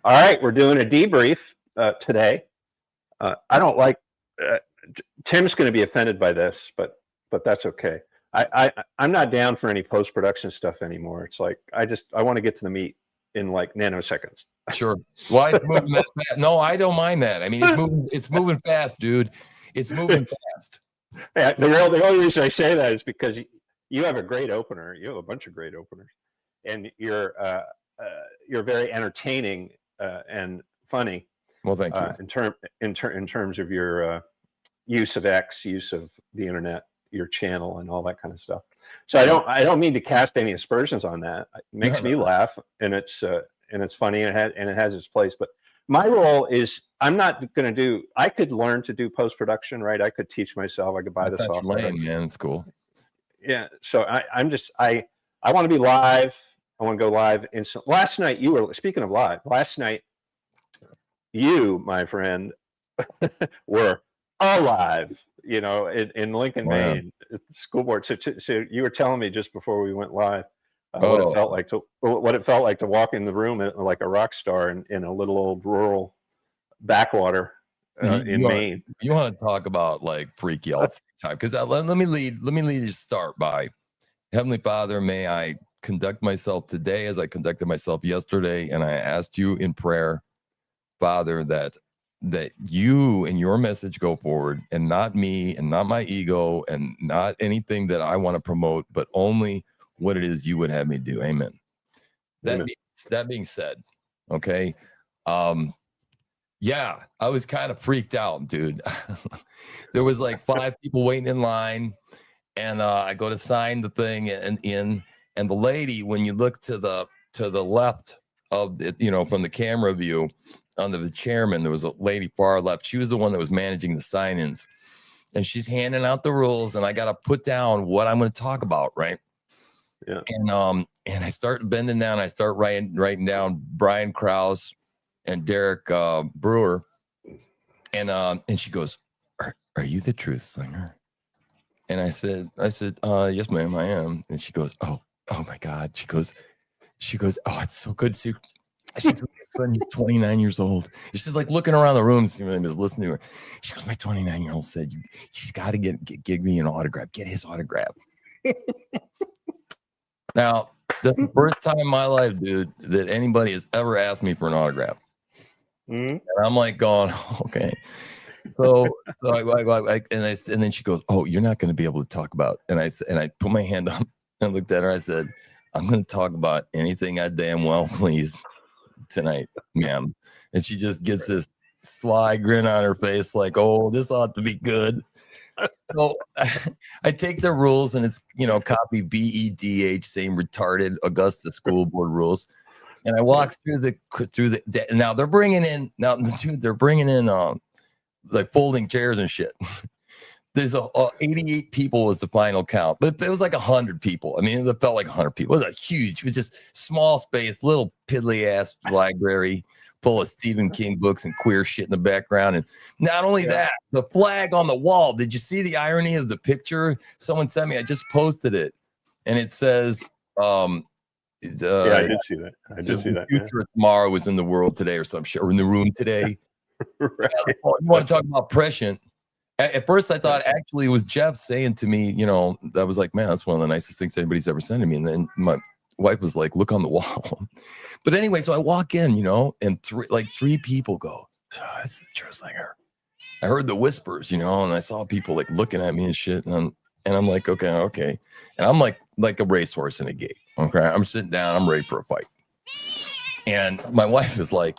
All right, we're doing a debrief today. I don't like Tim's going to be offended by this, but that's okay. I'm not down for any post production stuff anymore. It's like I want to get to the meat in like nanoseconds. Sure. Why it's moving that fast? No, I don't mind that. I mean, it's moving fast, dude. It's moving fast. Yeah, the only reason I say that is because you have a great opener. You have a bunch of great openers, and you're very entertaining and funny. Well, thank you. In terms of your use of X, use of the internet, your channel, and all that kind of stuff. So I don't mean to cast any aspersions on that. It makes me laugh, and it's funny, and it has its place. But my role is I'm not going to do. I could learn to do post production, right? I could teach myself. I could buy the software. Man, it's cool. Yeah. So I want to be live. I want to go live instant. Last night you were speaking of live. Last night you, my friend, were alive. You know, in Lincoln, Maine, at the school board. So you were telling me just before we went live what it felt like to walk in the room like a rock star in a little old rural backwater in Maine. You want to talk about like freaky all time? Because let me lead you start by Heavenly Father, may I conduct myself today as I conducted myself yesterday, and I asked you in prayer, Father, that you and your message go forward, and not me and not my ego and not anything that I want to promote, but only what it is you would have me do. Amen. That being said, okay. Yeah, I was kind of freaked out, dude. There was like 5 people waiting in line, and I go to sign the thing and the lady, when you look to the left of it, from the camera view under the chairman, there was a lady far left. She was the one that was managing the sign-ins, and she's handing out the rules, and I got to put down what I'm going to talk about, right? Yeah. And I start bending down. I start writing down Brian Krause and Derek Brewer, and she goes, "Are you the truth slinger?" And I said, "Yes, ma'am, I am." And she goes, "Oh my God." She goes, "Oh, it's so good to." She's 29 years old. She's like looking around the room, just listening to her. She goes, "My 29-year-old said she's got to give me an autograph. Get his autograph." Now, that's the first time in my life, dude, that anybody has ever asked me for an autograph. And I'm like going, okay. So and then she goes, "Oh, you're not going to be able to talk about." And I put my hand up and looked at her. I said, "I'm going to talk about anything I damn well please tonight, ma'am." And she just gets this sly grin on her face, like, "Oh, this ought to be good." So I take the rules, and it's copy BEDH, same retarded Augusta School Board rules, and I walk through the. Now they're bringing in like folding chairs and shit. There's 88 people was the final count, but it was like 100 people. I mean, it felt like 100 people. It was just small space, little piddly ass library full of Stephen King books and queer shit in the background. And not only that, the flag on the wall. Did you see the irony of the picture? Someone sent me. I just posted it, and it says, I did see that. The future of tomorrow was in the world today, or some shit, or in the room today. Right. You want to talk about prescient? At first, I thought actually it was Jeff saying to me, I was like, "Man, that's one of the nicest things anybody's ever sent to me." And then my wife was like, "Look on the wall." But anyway, so I walk in, and three people go, "Oh, this is the truth slinger." I heard the whispers, and I saw people like looking at me and shit, and I'm like, okay, and I'm like a racehorse in a gate. Okay, I'm sitting down, I'm ready for a fight, and my wife is like,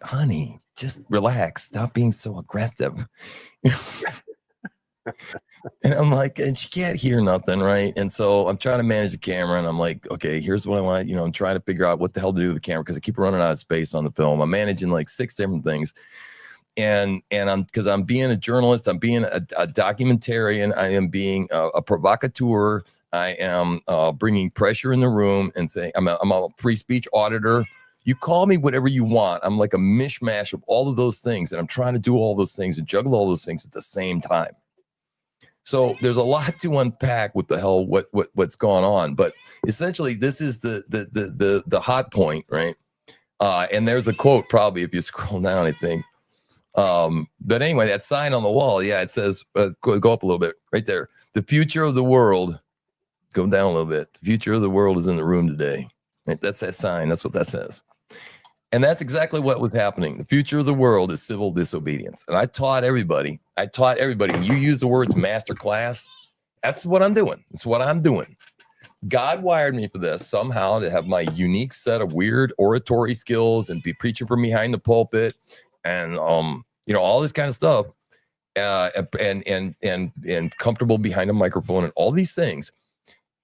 "Honey, just relax, stop being so aggressive." And I'm like, and she can't hear nothing, right? And so I'm trying to manage the camera, and I'm like, okay, here's what I want. I'm trying to figure out what the hell to do with the camera because I keep running out of space on the film. I'm managing like 6 different things, and I'm being a journalist, I'm being a documentarian, I am being a provocateur, I am bringing pressure in the room and saying I'm a free speech auditor. You call me whatever you want. I'm like a mishmash of all of those things, and I'm trying to do all those things and juggle all those things at the same time. So there's a lot to unpack with the hell what's going on, but essentially this is the hot point, right? And there's a quote probably if you scroll down, I think. But anyway, that sign on the wall, yeah, it says, go up a little bit right there. The future of the world, go down a little bit. The future of the world is in the room today. Right? That's that sign. That's what that says. And that's exactly what was happening. The future of the world is civil disobedience. And I taught everybody, you use the words master class. That's what I'm doing. That's what I'm doing. God wired me for this somehow to have my unique set of weird oratory skills and be preaching from behind the pulpit and all this kind of stuff, and comfortable behind a microphone and all these things.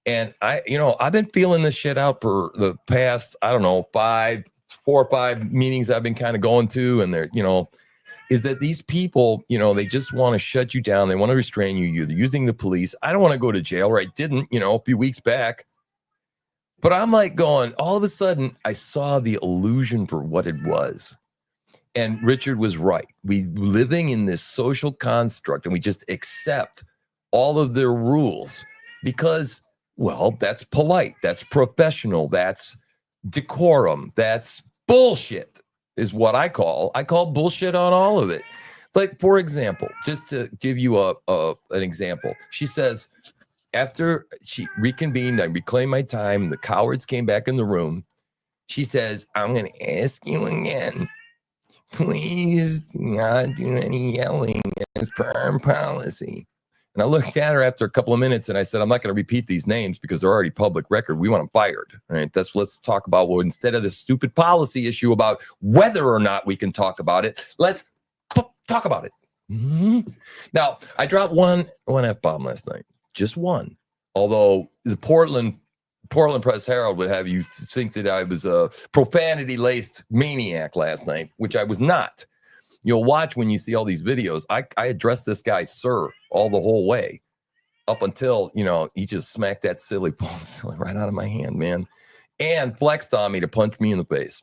And I've been feeling this shit out for the past, I don't know, 4 or 5 meetings I've been kind of going to, and they're, is that these people, they just want to shut you down. They want to restrain you. You're using the police. I don't want to go to jail, or I didn't, a few weeks back. But I'm like going, all of a sudden, I saw the illusion for what it was. And Richard was right. We living in this social construct, and we just accept all of their rules because, well, that's polite. That's professional. That's decorum. That's bullshit. Is what I call bullshit on all of it. Like, for example, just to give you an example, she says, after she reconvened, I reclaimed my time, the cowards came back in the room. She says, I'm going to ask you again, please not do any yelling as per our policy. And I looked at her after a couple of minutes and I said, I'm not going to repeat these names because they're already public record. We want them fired. Right? Let's talk about, well, instead of this stupid policy issue about whether or not we can talk about it, let's talk about it. Mm-hmm. Now, I dropped one F-bomb last night, just one. Although the Portland Press Herald would have you think that I was a profanity-laced maniac last night, which I was not. You'll watch when you see all these videos. I addressed this guy, sir, all the whole way up until, he just smacked that silly phone right out of my hand, man, and flexed on me to punch me in the face.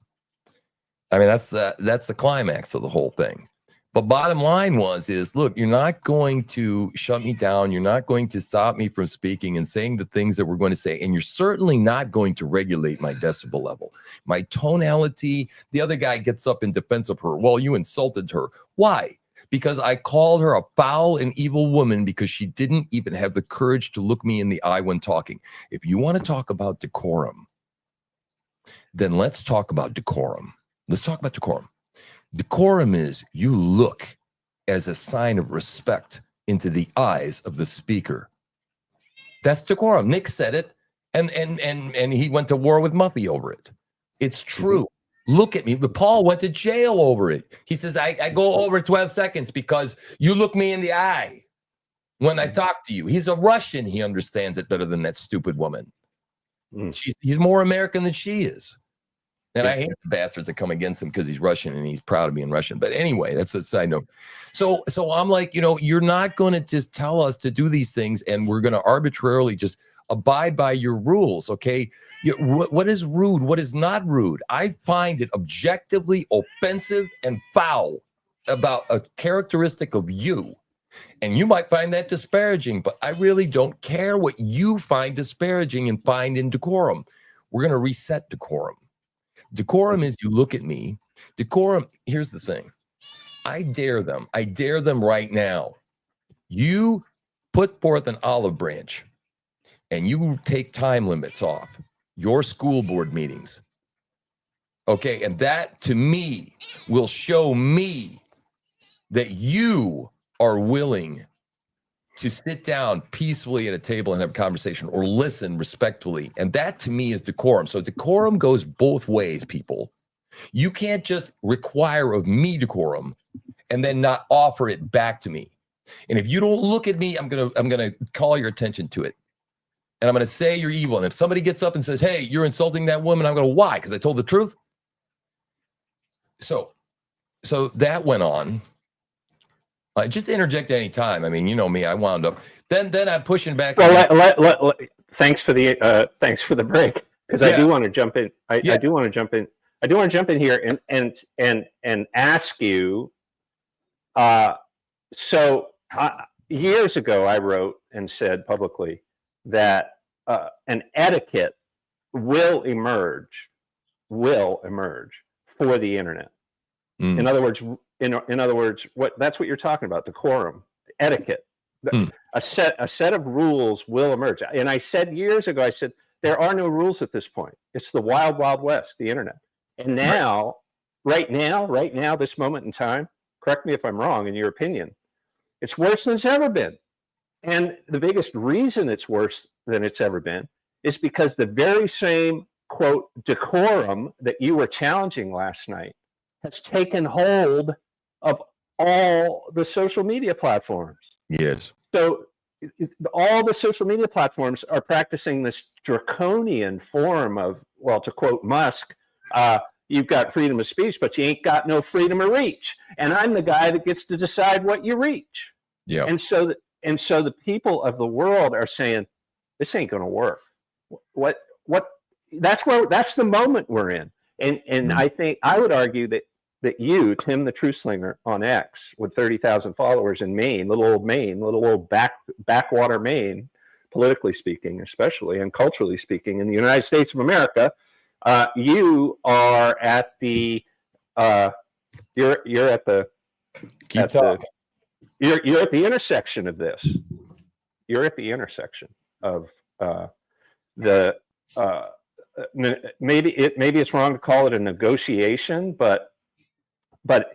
I mean, that's the climax of the whole thing. But bottom line is, look, you're not going to shut me down. You're not going to stop me from speaking and saying the things that we're going to say. And you're certainly not going to regulate my decibel level, my tonality. The other guy gets up in defense of her. Well, you insulted her. Why? Because I called her a foul and evil woman because she didn't even have the courage to look me in the eye when talking. If you want to talk about decorum, then let's talk about decorum. Let's talk about decorum. Decorum is you look as a sign of respect into the eyes of the speaker. That's decorum. Nick said it, and he went to war with Muffy over it. It's true. Look at me. But Paul went to jail over it. He says, I go over 12 seconds because you look me in the eye when I talk to you. He's a Russian. He understands it better than that stupid woman. He's more American than she is. And I hate the bastards that come against him because he's Russian and he's proud of being Russian. But anyway, that's a side note. So I'm like, you're not going to just tell us to do these things and we're going to arbitrarily just abide by your rules. Okay. What is rude? What is not rude? I find it objectively offensive and foul about a characteristic of you. And you might find that disparaging, but I really don't care what you find disparaging and find in decorum. We're going to reset decorum. Decorum is you look at me. Decorum, here's the thing. I dare them right now. You put forth an olive branch and you take time limits off your school board meetings. Okay, and that to me will show me that you are willing to sit down peacefully at a table and have a conversation or listen respectfully. And that to me is decorum. So decorum goes both ways, people. You can't just require of me decorum and then not offer it back to me. And if you don't look at me, I'm gonna call your attention to it. And I'm gonna say you're evil. And if somebody gets up and says, hey, you're insulting that woman, I'm gonna, why? Because I told the truth. So that went on. Just interject any time. I mean, you know me. I wound up. Then I'm pushing back. Well, thanks for the break because I do want to jump in. I do want to jump in. I do want to jump in here and ask you. So years ago, I wrote and said publicly that an etiquette will emerge for the internet. In other words, that's what you're talking about, decorum, etiquette. A set of rules will emerge. And I said years ago, I said, there are no rules at this point. It's the wild, wild west, the internet. And now, right now, this moment in time, correct me if I'm wrong, in your opinion, it's worse than it's ever been. And the biggest reason it's worse than it's ever been is because the very same, quote, decorum that you were challenging last night has taken hold of all the social media platforms. Yes. So all the social media platforms are practicing this draconian form of, well, to quote Musk, you've got freedom of speech, but you ain't got no freedom of reach. And I'm the guy that gets to decide what you reach. Yeah. And so the people of the world are saying, this ain't going to work. That's the moment we're in. And I think I would argue that you, Tim the Truth Slinger on X, with 30,000 followers in Maine, little old backwater Maine, politically speaking, especially, and culturally speaking, in the United States of America, you are at the you're at the you're at the intersection of this. You're at the intersection of maybe it's wrong to call it a negotiation, but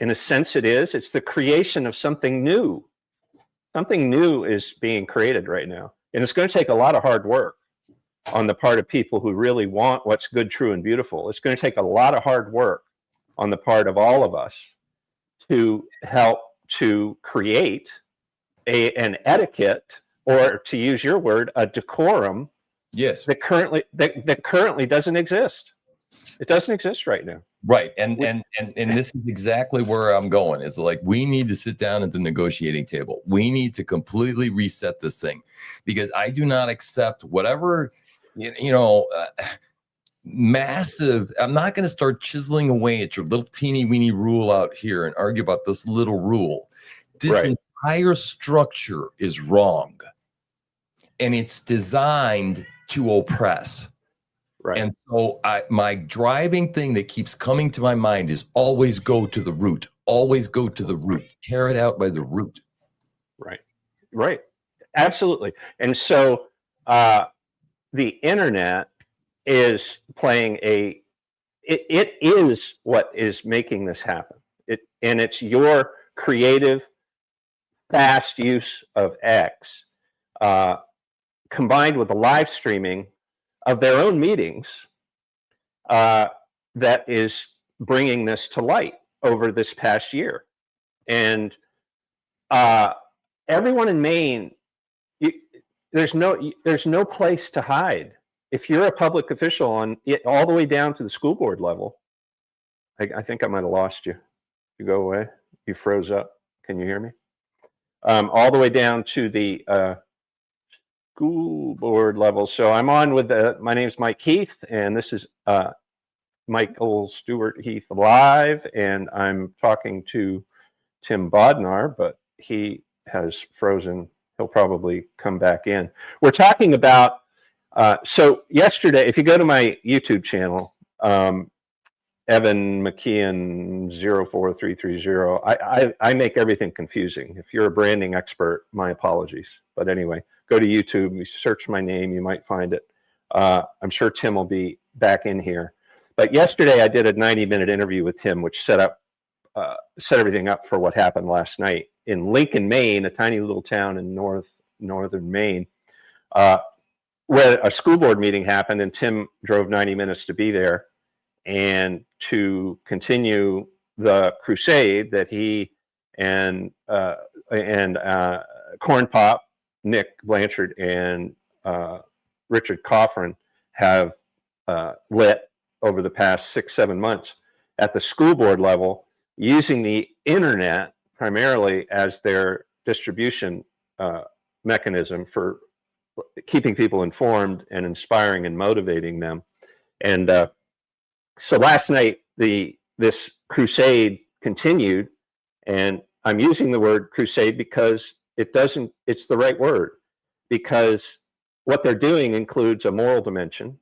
in a sense it is. It's the creation of something new. Something new is being created right now, and it's going to take a lot of hard work on the part of people who really want what's good, true, and beautiful. It's going to take a lot of hard work on the part of all of us to help to create an etiquette, or to use your word, a decorum. Yes. That currently doesn't exist. It doesn't exist right now. Right. And this is exactly where I'm going. Is like, we need to sit down at the negotiating table. We need to completely reset this thing, because I do not accept whatever, massive. I'm not going to start chiseling away at your little teeny weeny rule out here and argue about this little rule. This entire structure is wrong, and it's designed to oppress. Right. And so my driving thing that keeps coming to my mind is always go to the root. Always go to the root. Tear it out by the root. Right. Absolutely. And so the internet is playing it is what is making this happen. And it's your creative, fast use of X, combined with the live streaming of their own meetings, that is bringing this to light over this past year. And everyone in Maine, there's no place to hide. If you're a public official on it, all the way down to the school board level, I think I might have lost you. You go away. You froze up. Can you hear me? All the way down to the school board level. So I'm on with my name's Mike Heath, and this is Michael Stewart Heath Live, and I'm talking to Tim Bodnar, but he has frozen. He'll probably come back in. We're talking about, so yesterday, if you go to my YouTube channel, Evan McKeon 04330, I make everything confusing. If you're a branding expert, my apologies. But anyway, go to YouTube, you search my name, you might find it. I'm sure Tim will be back in here. But yesterday I did a 90-minute interview with Tim, which set everything up for what happened last night in Lincoln, Maine, a tiny little town in northern Maine, where a school board meeting happened, and Tim drove 90 minutes to be there and to continue the crusade that he and Corn Pop, Nick Blanchard, and Richard Coffron have lit over the past 6-7 months at the school board level, using the internet primarily as their distribution mechanism for keeping people informed and inspiring and motivating them. And so last night, this crusade continued, and I'm using the word crusade because it's the right word, because what they're doing includes a moral dimension,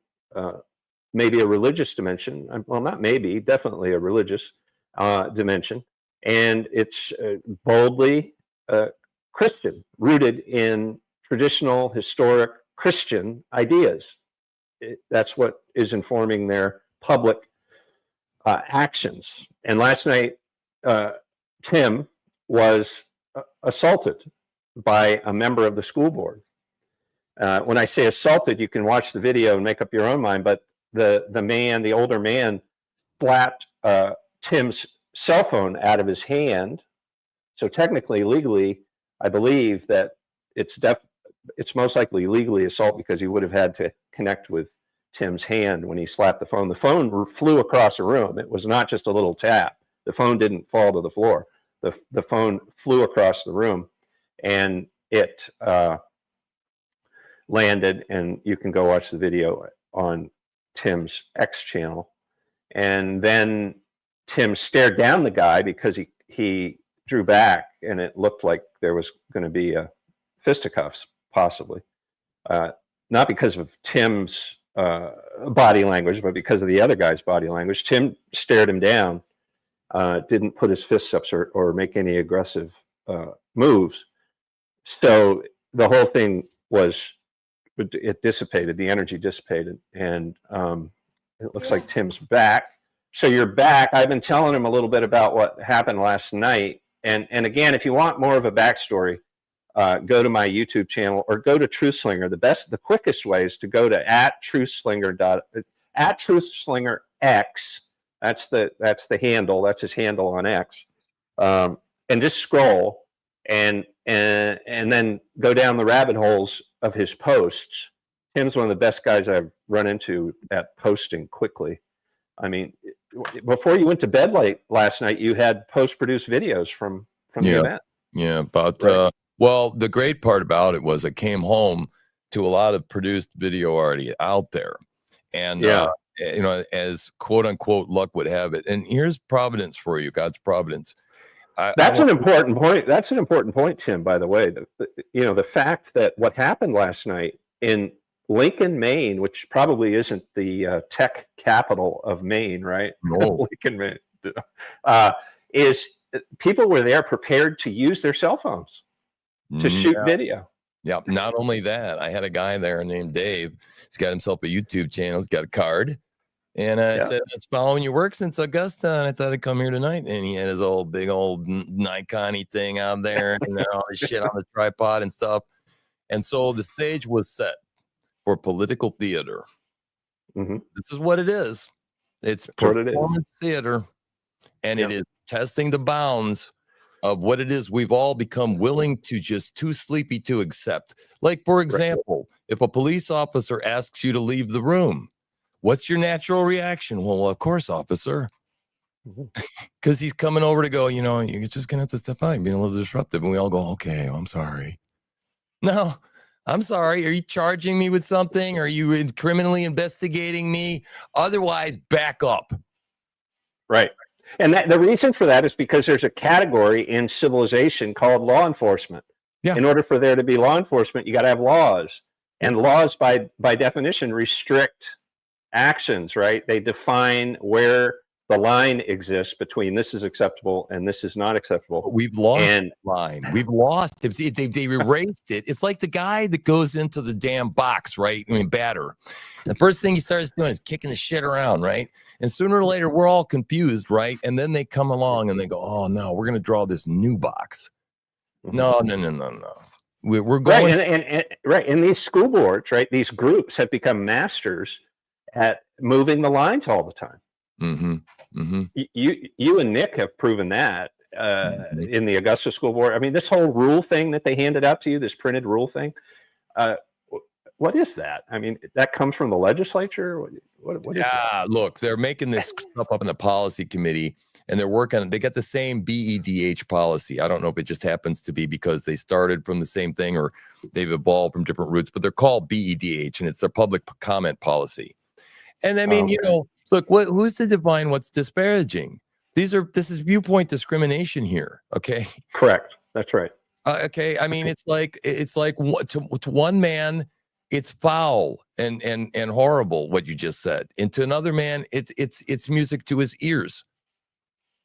maybe a religious dimension. Well, not maybe, definitely a religious dimension. And it's boldly Christian, rooted in traditional, historic Christian ideas. That's what is informing their public actions. And last night, Tim was assaulted by a member of the school board. When I say assaulted, you can watch the video and make up your own mind, but the older man slapped Tim's cell phone out of his hand. So technically, legally, I believe that it's most likely legally assault, because he would have had to connect with Tim's hand when he slapped the phone. The phone flew across the room. It was not just a little tap. The phone didn't fall to the floor. The phone flew across the room, and it landed, and you can go watch the video on Tim's X channel. And then Tim stared down the guy because he drew back, and it looked like there was going to be a fisticuffs, possibly. Not because of Tim's body language, but because of the other guy's body language. Tim stared him down, didn't put his fists up or make any aggressive moves. So the whole thing dissipated, the energy dissipated, and it looks like Tim's back. So you're back. I've been telling him a little bit about what happened last night. And again, if you want more of a backstory, go to my YouTube channel or go to TruthSlinger. The quickest way is to go to @TruthSlingerX. That's the handle. That's his handle on X. And just scroll and then go down the rabbit holes of his posts. Tim's one of the best guys I've run into at posting quickly. I mean, before you went to bed late last night, you had post-produced videos from the event. Yeah, about right. Well, the great part about it was I came home to a lot of produced video already out there, and as quote unquote luck would have it. And here's providence for you, God's providence. That's an important point. That's an important point, Tim. By the way, the fact that what happened last night in Lincoln, Maine, which probably isn't the tech capital of Maine, right? No. Lincoln, Maine, is people were there prepared to use their cell phones to shoot video. Yeah. Not only that, I had a guy there named Dave. He's got himself a YouTube channel. He's got a card. And I said, it's following your work since Augusta, and I thought I'd come here tonight. And he had his big old Nikon-y thing out there, and all his shit on the tripod and stuff. And so the stage was set for political theater. Mm-hmm. This is what it is. It's performance theater, and it is testing the bounds of what it is we've all become willing to just too sleepy to accept. Like, for example, if a police officer asks you to leave the room, what's your natural reaction? Well, of course, officer. Because he's coming over to go, you're just going to have to step out and being a little disruptive. And we all go, okay, I'm sorry. No, I'm sorry. Are you charging me with something? Are you criminally investigating me? Otherwise, back up. Right. And the reason for that is because there's a category in civilization called law enforcement. Yeah. In order for there to be law enforcement, you got to have laws. And laws, by definition, restrict actions, right? They define where the line exists between this is acceptable and this is not acceptable. We've lost the line. We've lost it. They erased it. It's like the guy that goes into the damn box, right? Batter. The first thing he starts doing is kicking the shit around, right? And sooner or later, we're all confused, right? And then they come along and they go, oh, no, we're going to draw this new box. No. We're going. Right. And these school boards, right? These groups have become masters at moving the lines all the time. Mm-hmm. Mm-hmm. You and Nick have proven that in the Augusta School Board. I mean, this whole rule thing that they handed out to you, this printed rule thing, what is that? I mean, that comes from the legislature? What is that? Look, they're making this stuff up in the policy committee, and they're working. They got the same BEDH policy. I don't know if it just happens to be because they started from the same thing or they've evolved from different roots, but they're called BEDH, and it's their public comment policy. And I mean, look, who's to define what's disparaging? This is viewpoint discrimination here. Okay. Correct. That's right. Okay. I mean, it's like to one man, it's foul and horrible what you just said. And to another man, it's music to his ears.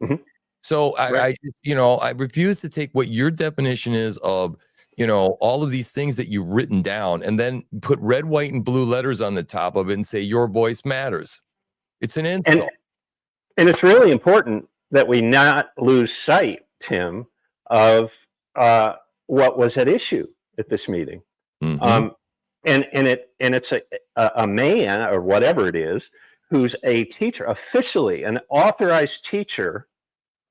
Mhm. So Right. I refuse to take what your definition is of, all of these things that you've written down and then put red, white, and blue letters on the top of it and say your voice matters. It's an insult. And it's really important that we not lose sight, Tim, of what was at issue at this meeting. Mhm. And it's a man or whatever it is who's a teacher, officially an authorized teacher,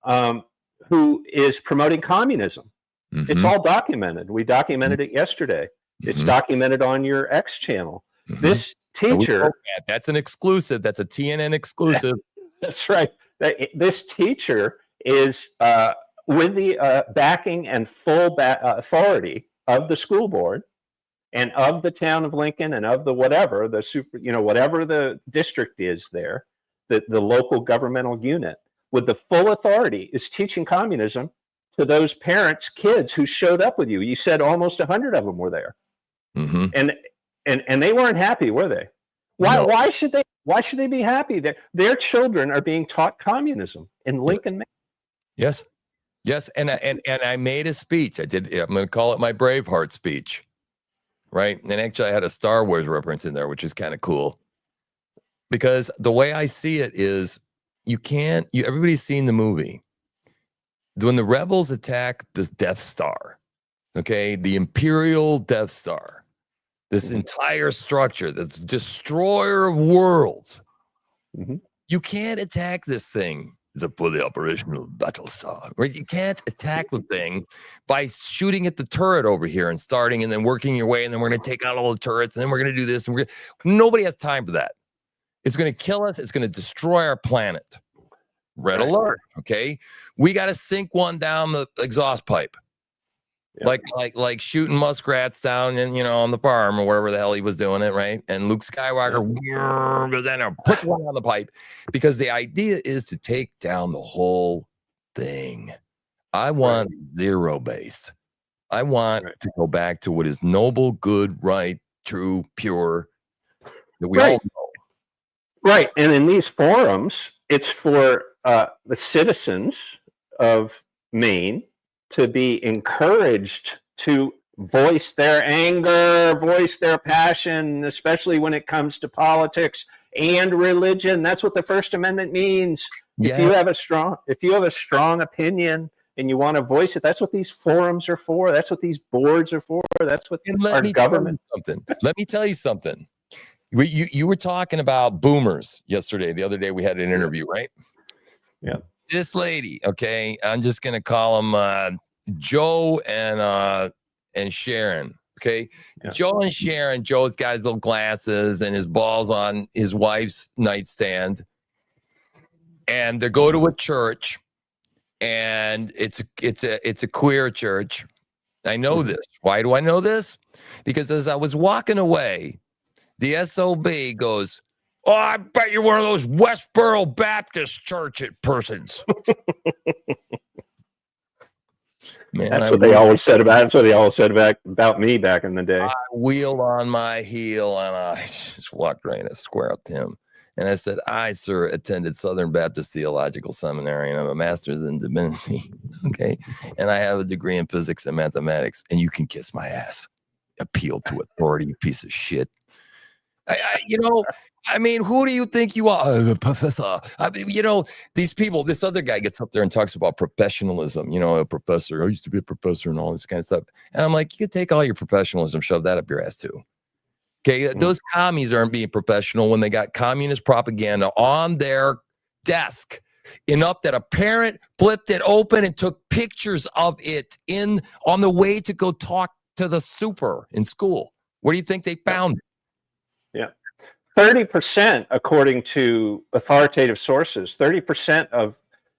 who is promoting communism. It's Mhm. all documented. We documented it yesterday. It's Mhm. documented on your X channel. Mhm. This And we teacher, know that's an exclusive. That's a TNN exclusive. that's right. This teacher is with the backing and full authority of the school board and of the town of Lincoln and of the whatever the whatever the district is there, the local governmental unit with the full authority is teaching communism to those parents' kids who showed up with you. You said almost 100 of them were there, Mhm. and they weren't happy, were they? No. Why should they? Why should they be happy? Their children are being taught communism in Lincoln. Yes. Yes. And I made a speech. I'm going to call it my Braveheart speech. Right. And actually I had a Star Wars reference in there, which is kind of cool. Because the way I see it is everybody's seen the movie. When the rebels attack this Death Star, okay, the Imperial Death Star, this entire structure, that's destroyer of worlds. Mm-hmm. You can't attack this thing. It's a fully operational battle star, right? You can't attack the thing by shooting at the turret over here and starting and then working your way, and then we're going to take out all the turrets, and then we're going to do this. And nobody has time for that. It's going to kill us. It's going to destroy our planet. Red alert. Okay, we got to sink one down the exhaust pipe. Yep. Like shooting muskrats down on the farm or wherever the hell he was doing it, right? And Luke Skywalker goes down there and puts one on the pipe because the idea is to take down the whole thing. I want zero base. I want to go back to what is noble, good, right, true, pure, that we all know. Right. And in these forums, it's for the citizens of Maine to be encouraged to voice their anger, voice their passion, especially when it comes to politics and religion. That's what the First Amendment means. Yeah. If you have a strong opinion and you want to voice it, that's what these forums are for. That's what these boards are for. That's what our government. Let me tell you something. You were talking about boomers yesterday. The other day we had an interview, right? Yeah. This lady, okay, I'm just gonna call them Joe and Sharon. Okay, yeah. Joe and Sharon. Joe's got his little glasses and his balls on his wife's nightstand, and they go to a church, and it's a queer church. I know this. Why do I know this? Because as I was walking away, the SOB goes, "Oh, I bet you're one of those Westboro Baptist church persons." Man, that's what they always said about. That's what they always said about me back in the day. I wheeled on my heel and I just walked right in a square up to him. And I said, "I, sir, attended Southern Baptist Theological Seminary, and I'm a master's in divinity. Okay, and I have a degree in physics and mathematics. And you can kiss my ass. Appeal to authority, you piece of shit." I mean, who do you think you are, professor? I mean, these people, this other guy gets up there and talks about professionalism, a professor. I used to be a professor and all this kind of stuff. And I'm like, you could take all your professionalism, shove that up your ass too. Okay. Those commies aren't being professional when they got communist propaganda on their desk enough that a parent flipped it open and took pictures of it on the way to go talk to the super in school. Where do you think they found it? Yeah. 30%, according to authoritative sources, 30% of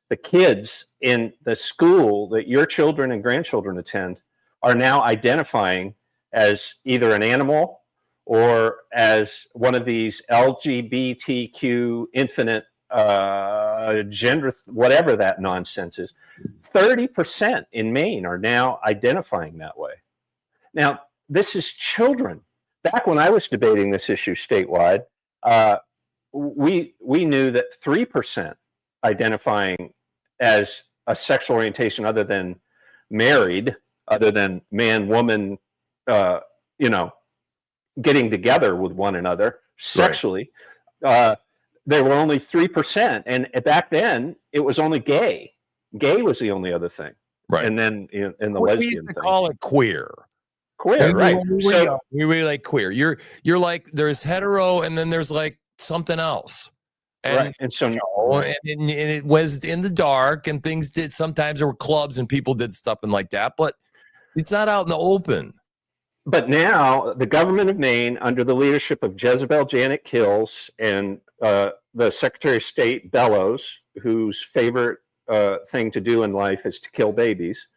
the kids in the school that your children and grandchildren attend are now identifying as either an animal or as one of these LGBTQ infinite gender, whatever that nonsense is. 30% in Maine are now identifying that way. Now, this is children. back when I was debating this issue statewide, we knew that 3% identifying as a sexual orientation other than married, other than man, woman, getting together with one another sexually, there were only 3%. And back then, it was only gay. Gay was the only other thing. Right. And then in the we lesbian used to thing. call it queer. Queer, right. We really like queer. You're like, there's hetero and then there's like something else. And, right. And so, and it was in the dark and things did, sometimes there were clubs and people did stuff and like that, but it's not out in the open. But now the government of Maine, under the leadership of Jezebel Janet Kills and the Secretary of State Bellows, whose favorite thing to do in life is to kill babies.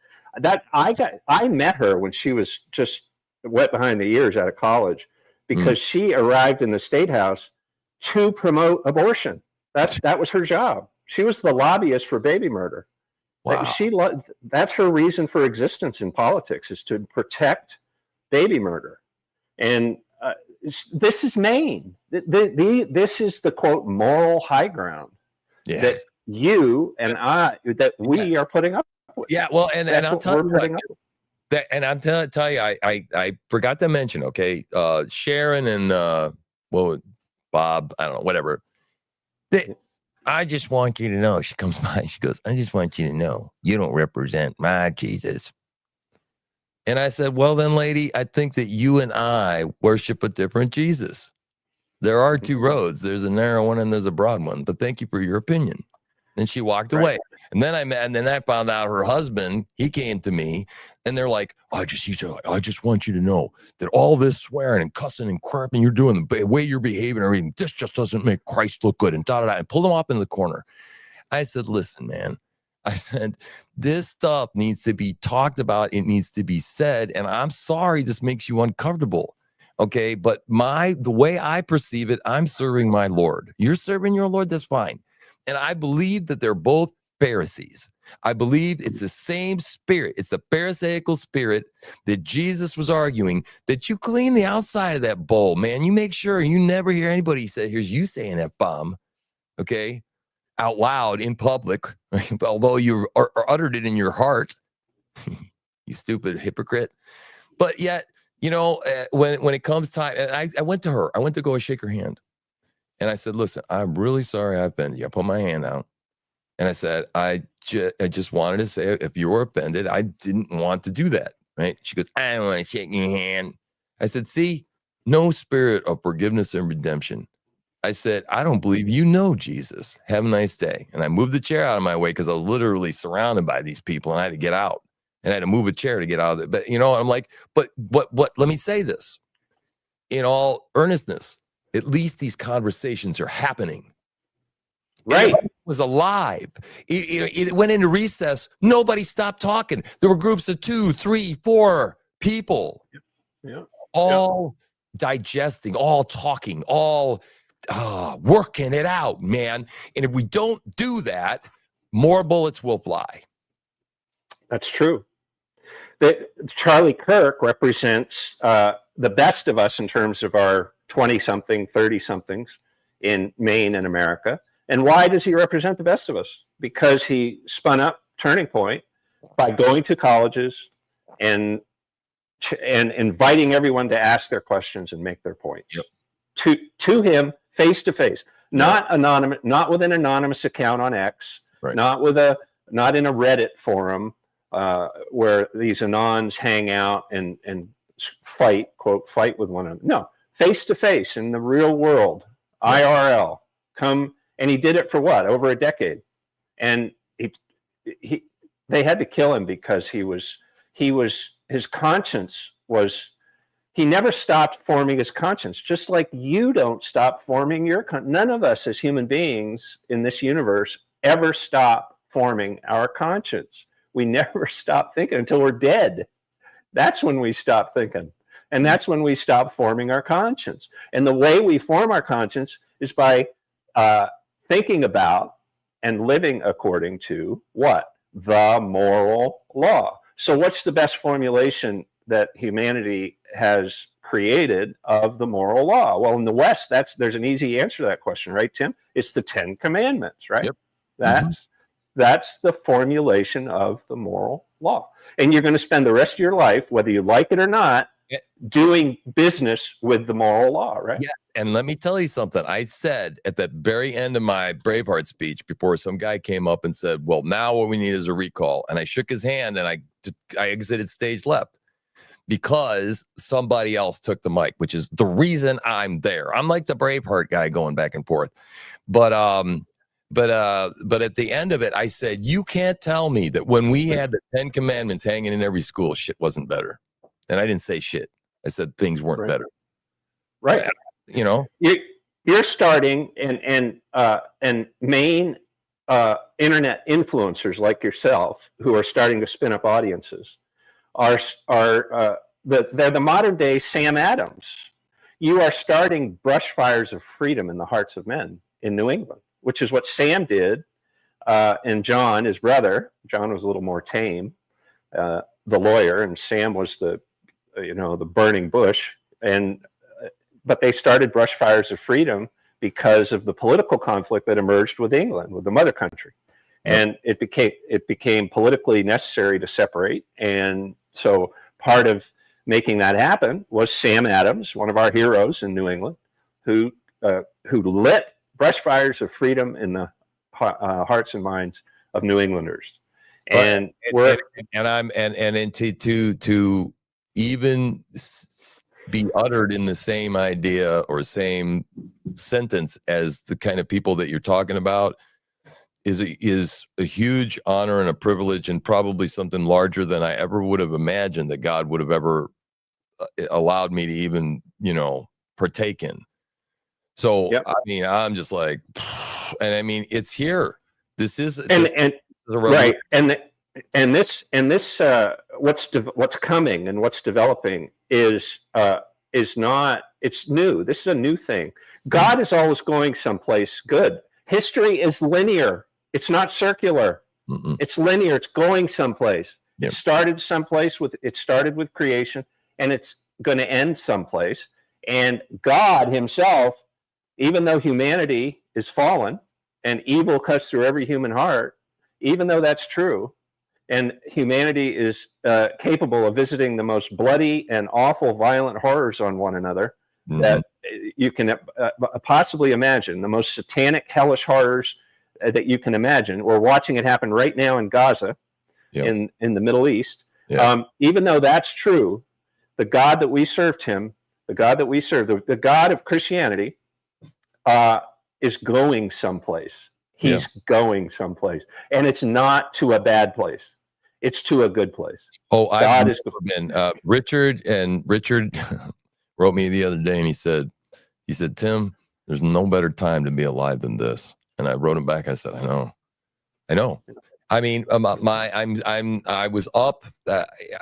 I met her when she was just wet behind the ears out of college, because she arrived in the State House to promote abortion. That was her job. She was the lobbyist for baby murder. Wow. That's her reason for existence in politics, is to protect baby murder. And this is Maine. This is the quote moral high ground that you and we are putting up with. Yeah, well, and I'll tell you that, and I'm tell you, I forgot to mention, okay, Sharon and Bob, I don't know, whatever. I just want you to know. She comes by, she goes, I just want you to know you don't represent my Jesus. And I said, well, then, lady, I think that you and I worship a different Jesus. There are two roads. There's a narrow one and there's a broad one. But thank you for your opinion. And she walked away. And then I found out her husband, he came to me and they're like, I just want you to know that all this swearing and cussing and crapping you're doing, the way you're behaving and everything, this just doesn't make Christ look good. And and pulled him up into the corner. I said, listen, man. I said, this stuff needs to be talked about. It needs to be said. And I'm sorry this makes you uncomfortable. Okay. But the way I perceive it, I'm serving my Lord. You're serving your Lord. That's fine. And I believe that they're both Pharisees. I believe it's the same spirit. It's the Pharisaical spirit that Jesus was arguing, that you clean the outside of that bowl, man. You make sure you never hear anybody say, here's you saying F-bomb. Okay. Out loud in public, although you uttered it in your heart, you stupid hypocrite. But yet, when it comes time, and I went to her, I went to go shake her hand. And I said, listen, I'm really sorry I offended you. I put my hand out. And I said, I just wanted to say, if you were offended, I didn't want to do that. Right? She goes, I don't want to shake your hand. I said, see, no spirit of forgiveness and redemption. I said, I don't believe you know Jesus. Have a nice day. And I moved the chair out of my way because I was literally surrounded by these people and I had to get out. And I had to move a chair to get out of it. But I'm like, but let me say this in all earnestness. At least these conversations are happening. Right. It was alive. It went into recess. Nobody stopped talking. There were groups of 2, 3, 4 people. All digesting, all talking, all working it out, man. And if we don't do that, more bullets will fly. That's true. Charlie Kirk represents the best of us in terms of our 20-something, 30-somethings in Maine and America. And why does he represent the best of us? Because he spun up Turning Point by going to colleges and inviting everyone to ask their questions and make their points. To him, face to face, not anonymous, not with an anonymous account on X, not in a Reddit forum where these anons hang out and fight with one another. No, face to face in the real world, IRL. And he did it for what? Over a decade. And they had to kill him because his conscience was. He never stopped forming his conscience, just like you don't stop forming your conscience. None of us as human beings in this universe ever stop forming our conscience. We never stop thinking until we're dead. That's when we stop thinking. And that's when we stop forming our conscience. And the way we form our conscience is by thinking about and living according to what? The moral law. So what's the best formulation that humanity has created of the moral law? Well, in the West, there's an easy answer to that question, right, Tim? It's the 10 Commandments, right? Yep. That's the formulation of the moral law. And you're going to spend the rest of your life, whether you like it or not, doing business with the moral law, right? Yes. And let me tell you something. I said at the very end of my Braveheart speech, before some guy came up and said, well, now what we need is a recall. And I shook his hand and I exited stage left because somebody else took the mic, which is the reason I'm there. I'm like the Braveheart guy going back and forth. But at the end of it, I said, you can't tell me that when we had the 10 Commandments hanging in every school, shit wasn't better. And I didn't say shit. I said things weren't better. Right. You know, you're starting and main internet influencers like yourself who are starting to spin up audiences they're the modern day Sam Adams. You are starting brush fires of freedom in the hearts of men in New England, which is what Sam did. And John, his brother, John was a little more tame, the lawyer, and Sam was the burning bush. But they started brush fires of freedom because of the political conflict that emerged with England, with the mother country. And it became politically necessary to separate. And so part of making that happen was Sam Adams, one of our heroes in New England, who lit brush fires of freedom in the hearts and minds of New Englanders. And to even be uttered in the same idea or same sentence as the kind of people that you're talking about is a huge honor and a privilege, and probably something larger than I ever would have imagined that God would have ever allowed me to even, partake in. So, I mean, I'm just like, and I mean, it's here. This is right. And this what's coming and what's developing is not, it's new. This is a new thing. God is always going someplace good. History is linear. It's not circular. It's linear. It's going someplace. It started someplace it started with creation, and it's going to end someplace. And God himself, even though humanity is fallen and evil cuts through every human heart, even though that's true, and humanity is capable of visiting the most bloody and awful, violent horrors on one another that you can possibly imagine, the most satanic, hellish horrors that you can imagine. We're watching it happen right now in Gaza, in the Middle East. Even though that's true, the God that we served the God of Christianity, is going someplace. He's going someplace, and it's not to a bad place. It's to a good place. Oh, I've never been. Richard wrote me the other day, and he said, Tim, there's no better time to be alive than this. And I wrote him back. I said, I know. I mean, I was up.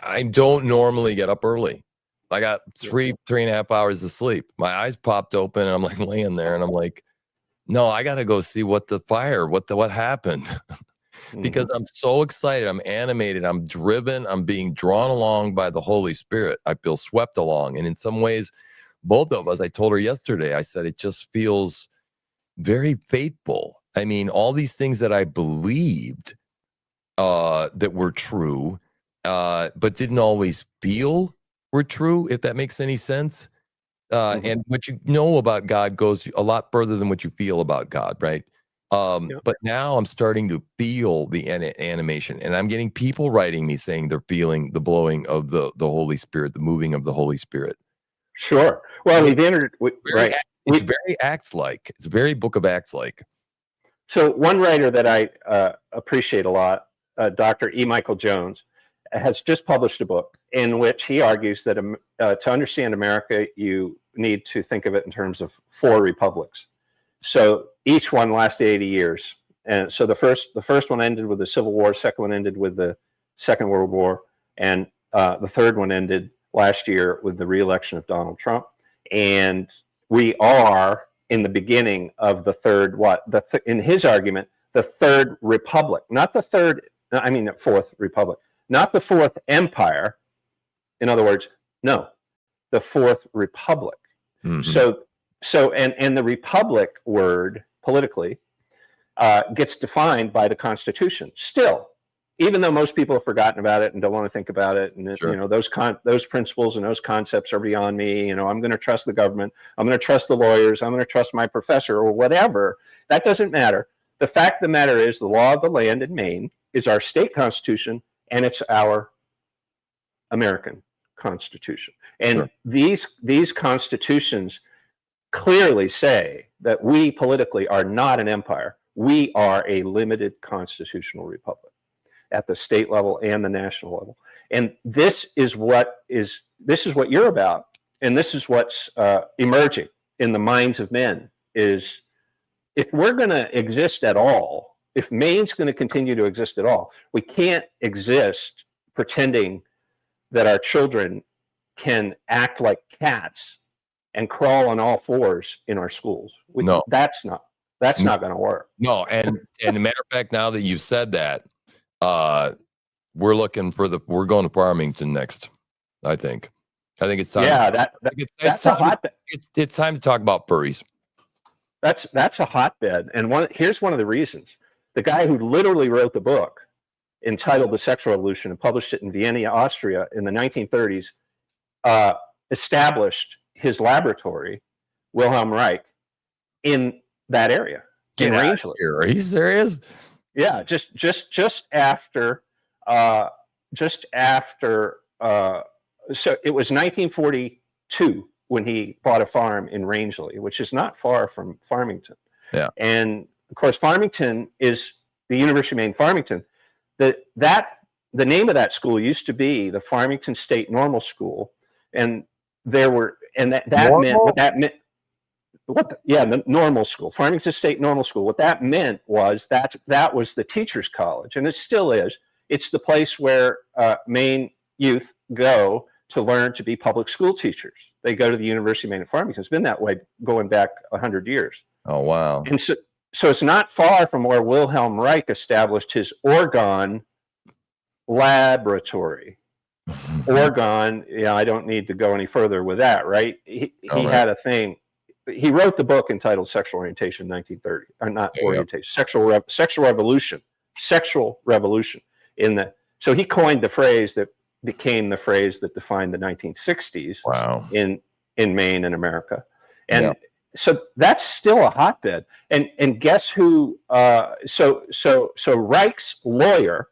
I don't normally get up early. I got 3.5 hours of sleep. My eyes popped open, and I'm like laying there, and I'm like, no, I got to go see what happened. Because I'm so excited. I'm animated. I'm driven. I'm being drawn along by the Holy Spirit. I feel swept along. And in some ways, both of us, I told her yesterday, I said, it just feels very faithful. I mean, all these things that I believed that were true, but didn't always feel were true, if that makes any sense. And what you know about God goes a lot further than what you feel about God, right? But now I'm starting to feel the animation, and I'm getting people writing me saying they're feeling the blowing of the Holy Spirit, the moving of the Holy Spirit. Sure. Well, we've entered, right. It's very Acts-like. It's very Book of Acts-like. So one writer that I appreciate a lot, Dr. E. Michael Jones, has just published a book in which he argues that to understand America, you need to think of it in terms of 4 republics. So each one lasted 80 years. And so the first one ended with the Civil War, second one ended with the Second World War, and the third one ended last year with the re-election of Donald Trump. And we are in the beginning of the third, in his argument, the third republic, not the fourth republic, not the fourth empire. In other words, no, the Fourth Republic. Mm-hmm. And the republic word politically gets defined by the Constitution. Still, even though most people have forgotten about it and don't want to think about it, and Sure. you know, those principles and those concepts are beyond me. You know, I'm going to trust the government. I'm going to trust the lawyers. I'm going to trust my professor or whatever. That doesn't matter. The fact of the matter is, the law of the land in Maine is our state constitution, and it's our American Constitution. And Sure. these constitutions clearly say that we politically are not an empire. We are a limited constitutional republic at the state level and the national level. And this is what you're about, and this is what's emerging in the minds of men. Is if we're going to exist at all, if Maine's going to continue to exist at all, we can't exist pretending that our children can act like cats and crawl on all fours in our schools. No, that's not going to work. No, and a matter of fact, now that you've said that, we're going to Farmington next. I think it's time. Yeah, it's time to talk about furries. That's a hotbed, and here's one of the reasons. The guy who literally wrote the book entitled The Sexual Revolution and published it in Vienna, Austria in the 1930s, established his laboratory, Wilhelm Reich, in that area. Get out of here. Are you serious? Yeah, just after so it was 1942 when he bought a farm in Rangeley, which is not far from Farmington. Yeah. And of course, Farmington is the University of Maine, Farmington. The name of that school used to be the Farmington State Normal School, and the normal school, Farmington State Normal School. What that meant was that was the teachers' college, and it still is. It's the place where Maine youth go to learn to be public school teachers. They go to the University of Maine at Farmington. It's been that way going back 100 years. Oh, wow. And so it's not far from where Wilhelm Reich established his Oregon laboratory. Oregon, I don't need to go any further with that, right? He had a thing. He wrote the book entitled Sexual Orientation in 1930, or not orientation, sexual revolution. So he coined the phrase that became the phrase that defined the 1960s. Wow. in Maine and America. And so that's still a hotbed. And guess who? So Reich's lawyer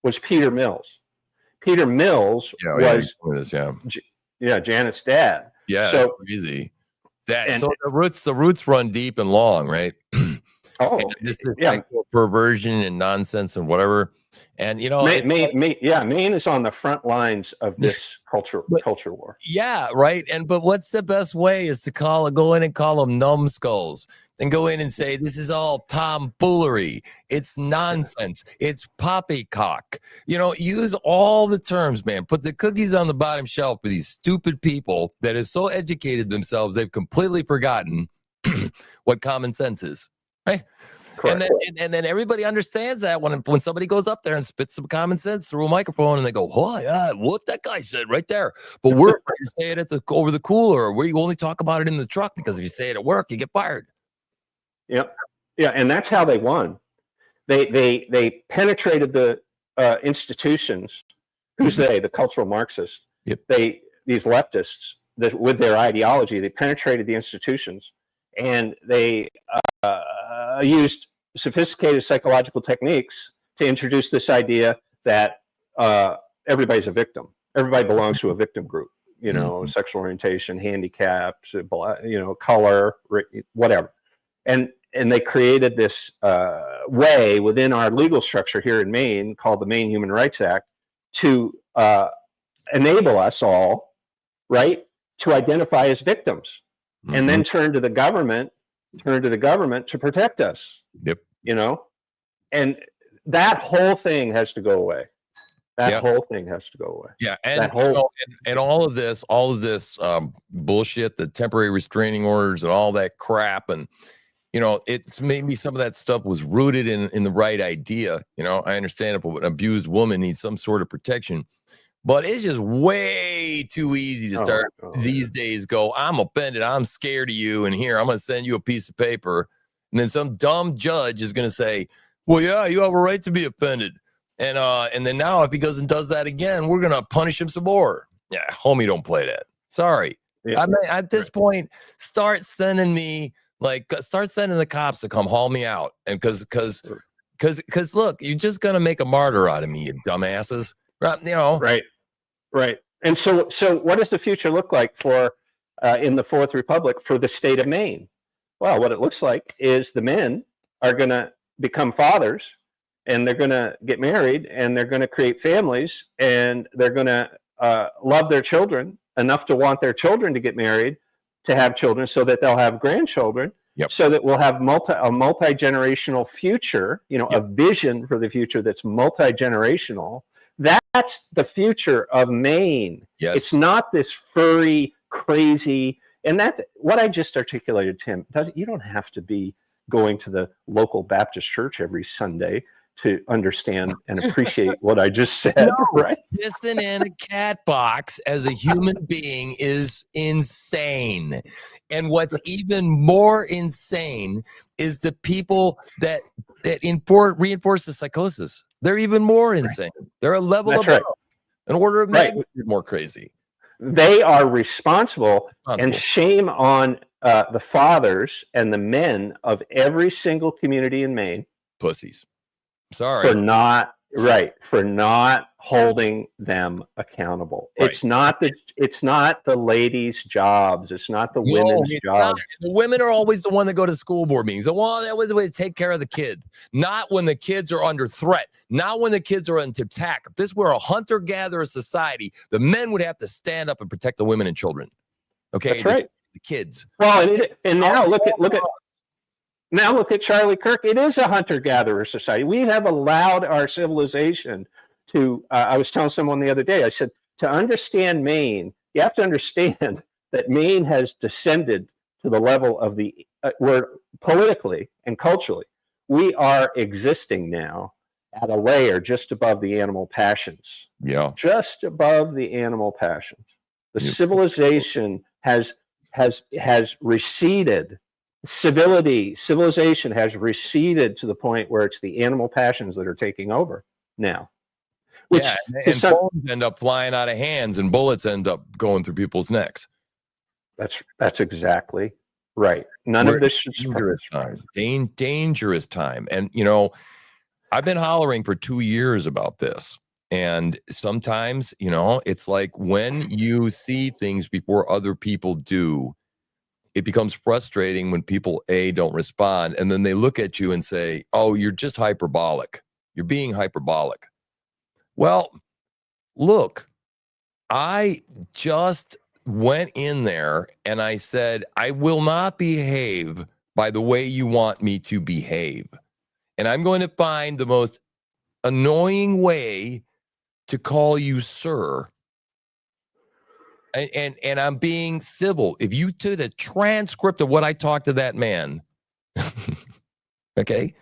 was Peter Mills. Peter Mills was Janet's dad. Yeah, so crazy. So the roots run deep and long, right? This is like perversion and nonsense and whatever. And Maine is on the front lines of this culture war. Yeah, right. But what's the best way is to go in and call them numbskulls and go in and say this is all tomfoolery. It's nonsense. It's poppycock. Use all the terms, man. Put the cookies on the bottom shelf for these stupid people that have so educated themselves they've completely forgotten what common sense is. Right. And then everybody understands that when somebody goes up there and spits some common sense through a microphone and they go, "Oh yeah, what that guy said right there." But we're afraid to say it over the cooler, or where you only talk about it in the truck, because if you say it at work, you get fired. Yep. Yeah, and that's how they won. They penetrated the institutions. Who's they? The cultural Marxists. Yep. These leftists that with their ideology, they penetrated the institutions, and they used sophisticated psychological techniques to introduce this idea that everybody's a victim. Everybody belongs to a victim group. Sexual orientation, handicaps, color, whatever. And they created this way within our legal structure here in Maine called the Maine Human Rights Act to enable us all, right, to identify as victims, and then turn to the government to protect us. Yep. And that whole thing has to go away. Whole thing has to go away. Yeah, and all of this bullshit, the temporary restraining orders and all that crap, and it's maybe some of that stuff was rooted in the right idea. I understand if an abused woman needs some sort of protection, But it's just way too easy to start these days. Go, I'm offended. I'm scared of you. And here, I'm going to send you a piece of paper. And then some dumb judge is going to say, well, yeah, you have a right to be offended. And then now if he goes and does that again, we're going to punish him some more. Yeah, homie, don't play that. Sorry. Yeah. I mean, at this point, start sending the cops to come haul me out. And because look, you're just going to make a martyr out of me, you dumbasses. You know. Right. And so what does the future look like for in the Fourth Republic for the state of Maine? Well, what it looks like is the men are going to become fathers, and they're going to get married, and they're going to create families, and they're going to love their children enough to want their children to get married, to have children, so that they'll have grandchildren. Yep. So that we'll have a multi-generational future, a vision for the future that's multi-generational. That's the future of Maine. Yes. It's not this furry, crazy, and that what I just articulated, Tim. You don't have to be going to the local Baptist church every Sunday to understand and appreciate what I just said. Right? Pissing in a cat box as a human being is insane. And what's even more insane is the people that reinforce the psychosis. They're even more insane. Right. They're a level above, an order of magnitude more crazy. They are responsible. And shame on the fathers and the men of every single community in Maine. Pussies. Sorry. For not holding them accountable. Right. It's not the ladies' jobs. It's not the women's jobs. The women are always the one that go to school board meetings. Well, that was the way to take care of the kids. Not when the kids are under threat. Not when the kids are under attack. If this were a hunter-gatherer society, the men would have to stand up and protect the women and children. Okay, that's right. The kids. Well, and now look at Charlie Kirk. It is a hunter-gatherer society. We have allowed our civilization to, I was telling someone the other day, I said, to understand Maine, you have to understand that Maine has descended to the level of where politically and culturally, we are existing now at a layer just above the animal passions. Yeah. Just above the animal passions. The civilization has receded. Civilization has receded to the point where it's the animal passions that are taking over now. Which and phones end up flying out of hands and bullets end up going through people's necks. That's exactly right. None of this should surprise us. Dangerous time. And, I've been hollering for 2 years about this. And sometimes, it's like when you see things before other people do, it becomes frustrating when people, don't respond. And then they look at you and say, oh, you're just hyperbolic. You're being hyperbolic. Well, look, I just went in there and I said, I will not behave by the way you want me to behave. And I'm going to find the most annoying way to call you sir. And I'm being civil. If you took a transcript of what I talked to that man, okay,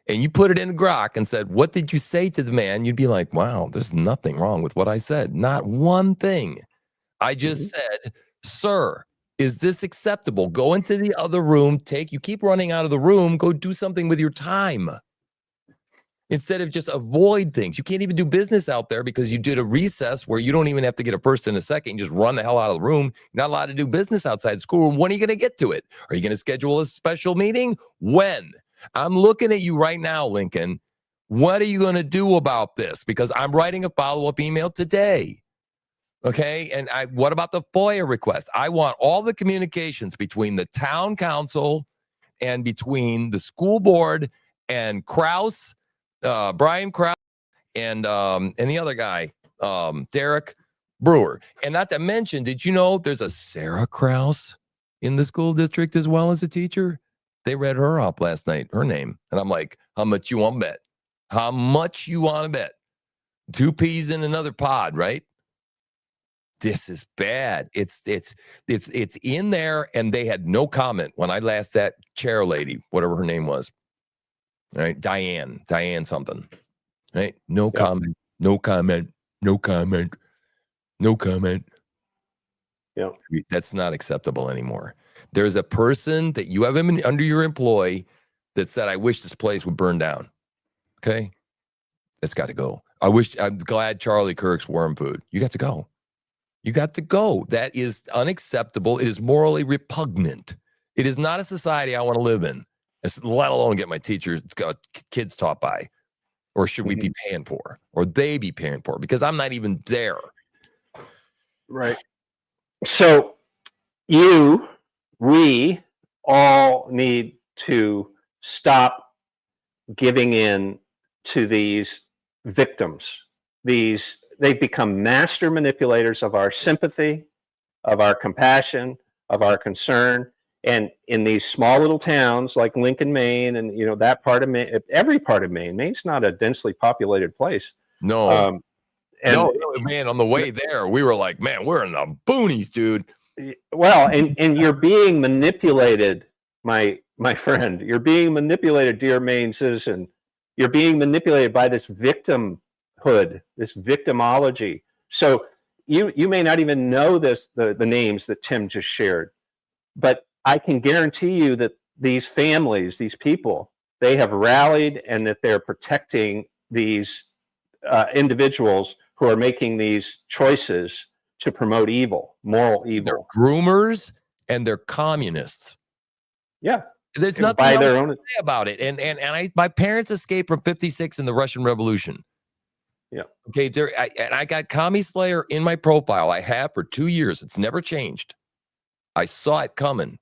and you put it in Grok and said, what did you say to the man? You'd be like, wow, there's nothing wrong with what I said. Not one thing. I just said, sir, is this acceptable? Go into the other room. You keep running out of the room. Go do something with your time. Instead of just avoid things. You can't even do business out there because you did a recess where you don't even have to get a first and a second. You just run the hell out of the room. You're not allowed to do business outside school. When are you going to get to it? Are you going to schedule a special meeting? When? I'm looking at you right now, Lincoln. What are you going to do about this? Because I'm writing a follow-up email today. Okay? And what about the FOIA request? I want all the communications between the town council and between the school board and Krause, Brian Krause, and the other guy, Derek Brewer. And not to mention, did you know there's a Sarah Krause in the school district as well as a teacher? They read her off last night, her name. And I'm like, how much you want to bet? How much you want to bet? 2 peas in another pod, right? This is bad. It's in there, and they had no comment when I asked that chair lady, whatever her name was. All right, Diane something. Right? No comment. No comment. Yeah. That's not acceptable anymore. There's a person that you have under your employ that said, I wish this place would burn down. Okay. That's got to go. I'm glad Charlie Kirk's worm food. You got to go. You got to go. That is unacceptable. It is morally repugnant. It is not a society I want to live in, let alone get my kids taught by. Or should we be paying for? Or they be paying for? Because I'm not even there. Right. So we all need to stop giving in to these victims. They've become master manipulators of our sympathy, of our compassion, of our concern. And in these small little towns like Lincoln, Maine, and that part of Maine, every part of Maine, Maine's not a densely populated place. No. No, man, on the way there, we were like, man, we're in the boonies, dude. Well, and you're being manipulated, my friend. You're being manipulated, dear Maine citizen. You're being manipulated by this victimhood, this victimology. So you may not even know the names that Tim just shared, but I can guarantee you that these families, these people, they have rallied and that they're protecting these individuals who are making these choices to promote evil, moral evil. They're groomers and they're communists. Yeah. There's nothing by else their to own say about it. And my parents escaped from 56 in the Russian Revolution. Yeah. Okay. I got Commie Slayer in my profile. I have for 2 years. It's never changed. I saw it coming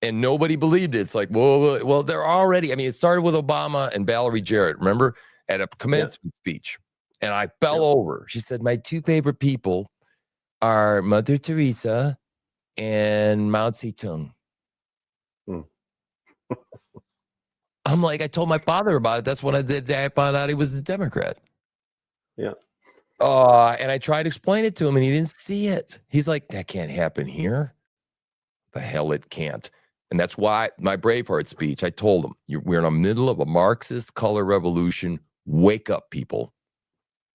and nobody believed it. It's like, well, they're already, it started with Obama and Valerie Jarrett, remember, at a commencement speech. And I fell over. She said, my two favorite people are Mother Teresa and Mao Zedong. I'm like, I told my father about it. That's what I did. I found out he was a Democrat. Yeah. And I tried to explain it to him and he didn't see it. He's like, that can't happen here. The hell it can't. And that's why my Braveheart speech, I told him, we're in the middle of a Marxist color revolution. Wake up, people.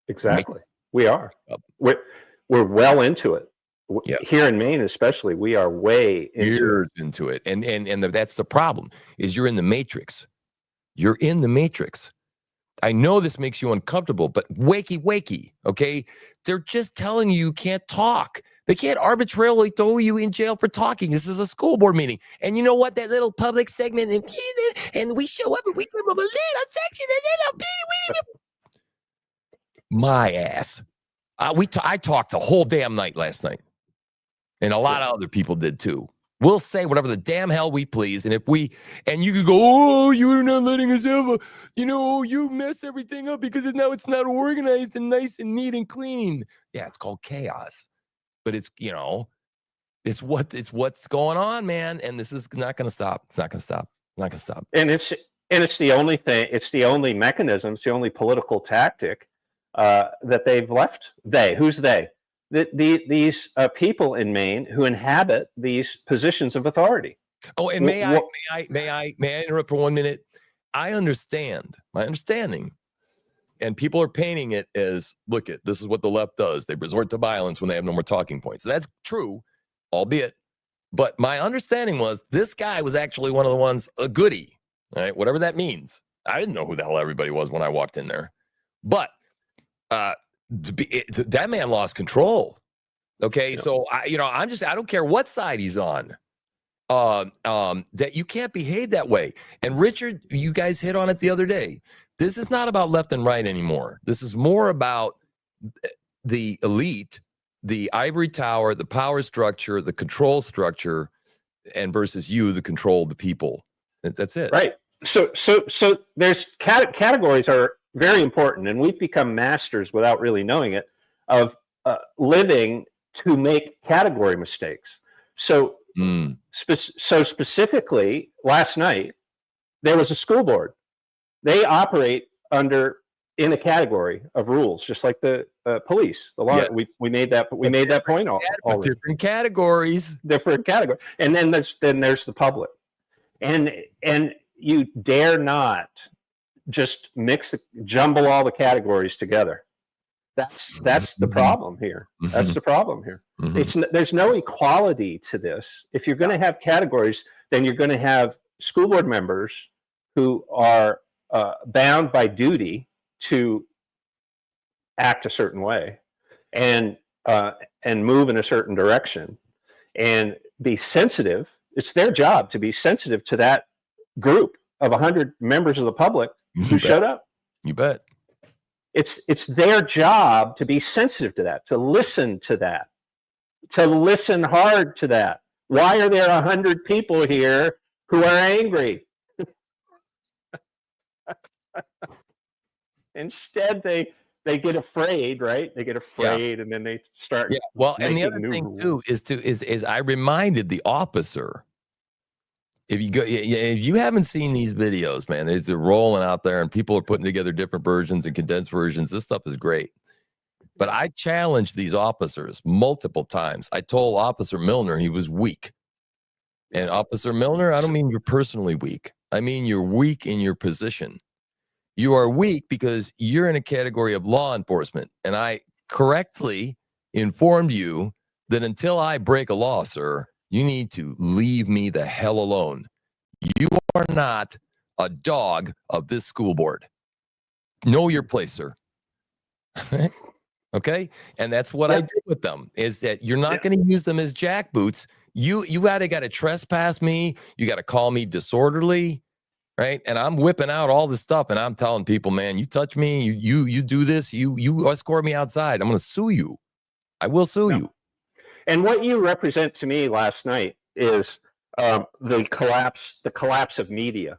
Exactly. We are. We're well into it. Yeah. Here in Maine, especially, we are way into it. And that's the problem, is you're in the matrix. You're in the matrix. I know this makes you uncomfortable, but wakey, okay? They're just telling you can't talk. They can't arbitrarily throw you in jail for talking. This is a school board meeting. And you know what? That little public segment, and we show up and we give them a little section, my ass. I talked the whole damn night last night. And a lot of other people did too. We'll say whatever the damn hell we please. And you could go, oh, you're not letting us have you mess everything up because now it's not organized and nice and neat and clean. Yeah, it's called chaos. But it's what's going on, man. And this is not going to stop. It's not going to stop. Not going to stop. And it's the only thing. It's the only mechanism. It's the only political tactic that they've left. Who's they? These people in Maine who inhabit these positions of authority. Oh, and may I interrupt for 1 minute? I understand. My understanding, and people are painting it as, this is what the left does. They resort to violence when they have no more talking points. So that's true, albeit. But my understanding was this guy was actually one of the ones, a goodie, all right, whatever that means. I didn't know who the hell everybody was when I walked in there. But that man lost control. Okay, yeah. So I don't care what side he's on. That you can't behave that way. And Richard, you guys hit on it the other day. This is not about left and right anymore. This is more about the elite, the ivory tower, the power structure, the control structure, and versus you, the control of the people. That's it. Right. So there's categories are very important, and we've become masters without really knowing it of living to make category mistakes. So specifically last night, there was a school board. They operate in a category of rules, just like the police, the law. Yes. We made that point already. Different categories. And then there's the public. And you dare not just jumble all the categories together. That's the problem here. That's the problem here. There's no equality to this. If you're going to have categories, then you're going to have school board members who are bound by duty to act a certain way and move in a certain direction and be sensitive. It's their job to be sensitive to that group of 100 members of the public who showed up. You bet. It's their job to be sensitive to that, to listen to that, to listen hard to that. Why are there 100 people here who are angry? Instead, they get afraid, right? They get afraid, and then they start. Yeah. Well, and the other thing too is I reminded the officer. If you haven't seen these videos, man, they're rolling out there, and people are putting together different versions and condensed versions. This stuff is great. But I challenged these officers multiple times. I told Officer Milner he was weak. And Officer Milner, I don't mean you're personally weak. I mean you're weak in your position. You are weak because you're in a category of law enforcement. And I correctly informed you that until I break a law, sir, you need to leave me the hell alone. You are not a dog of this school board. Know your place, sir. Okay? And that's what I did with them, is that you're not going to use them as jackboots. You got to trespass me. You got to call me disorderly, right? And I'm whipping out all this stuff, and I'm telling people, man, you touch me, you do this, you escort me outside, I'm going to sue you. I will sue you. And what you represent to me last night is the collapse of media,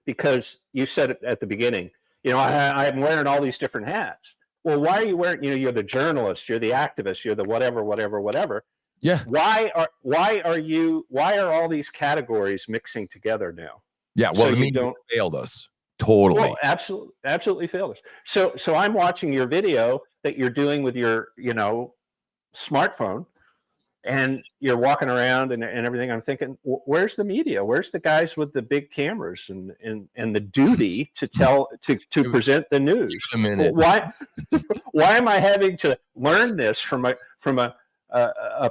because you said it at the beginning. I'm wearing all these different hats. Well, why are you wearing? You're the journalist, you're the activist, you're the whatever. Yeah. Why are all these categories mixing together now? Yeah. Well, the media failed us totally. Well, absolutely failed us. So I'm watching your video that you're doing with your smartphone, and you're walking around and everything. I'm thinking, where's the media? Where's the guys with the big cameras and the duty to present the news? Why am I having to learn this from a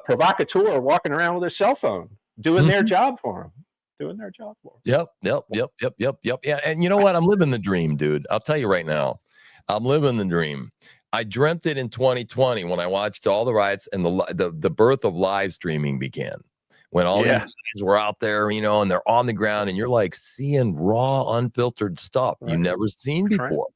provocateur walking around with a cell phone, doing their job for them? Yep. Yeah. And you know what? I'm living the dream, dude. I'll tell you right now, I'm living the dream. I dreamt it in 2020 when I watched all the riots and the birth of live streaming began. When all these guys were out there, and they're on the ground, and you're like seeing raw, unfiltered stuff you never seen before.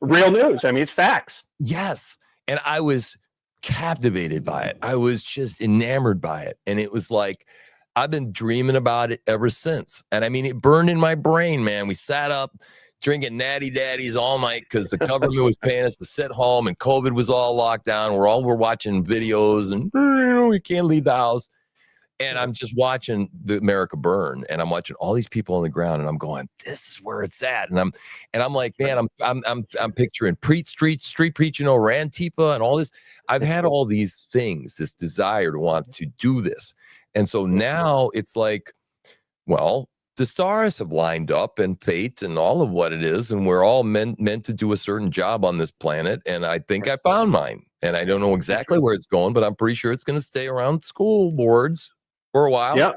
Real news. I mean, it's facts. Yes. And I was captivated by it. I was just enamored by it. And it was like, I've been dreaming about it ever since. And I mean, it burned in my brain, man. We sat up drinking natty daddies all night because the government was paying us to sit home, and COVID was all locked down. We're watching videos, and we can't leave the house. And I'm just watching the America burn, and I'm watching all these people on the ground, and I'm going, this is where it's at. And I'm like, man, I'm picturing street preaching over Antifa and all this. I've had all these things, this desire to want to do this. And so now it's like, well, the stars have lined up, and fate and all of what it is, and we're all meant to do a certain job on this planet. And I think I found mine, and I don't know exactly where it's going, but I'm pretty sure it's going to stay around school boards for a while. Yeah.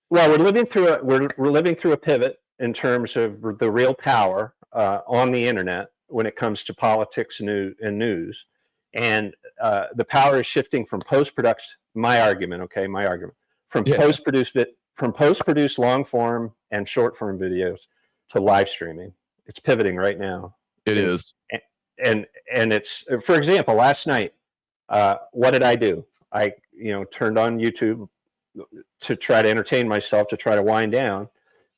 Well, we're living through a pivot in terms of the real power on the internet when it comes to politics and news, and the power is shifting from post-production. My argument, from post-produced long-form and short-form videos to live streaming. It's pivoting right now. It is. And it's, for example, last night, what did I do? I turned on YouTube to try to entertain myself, to try to wind down.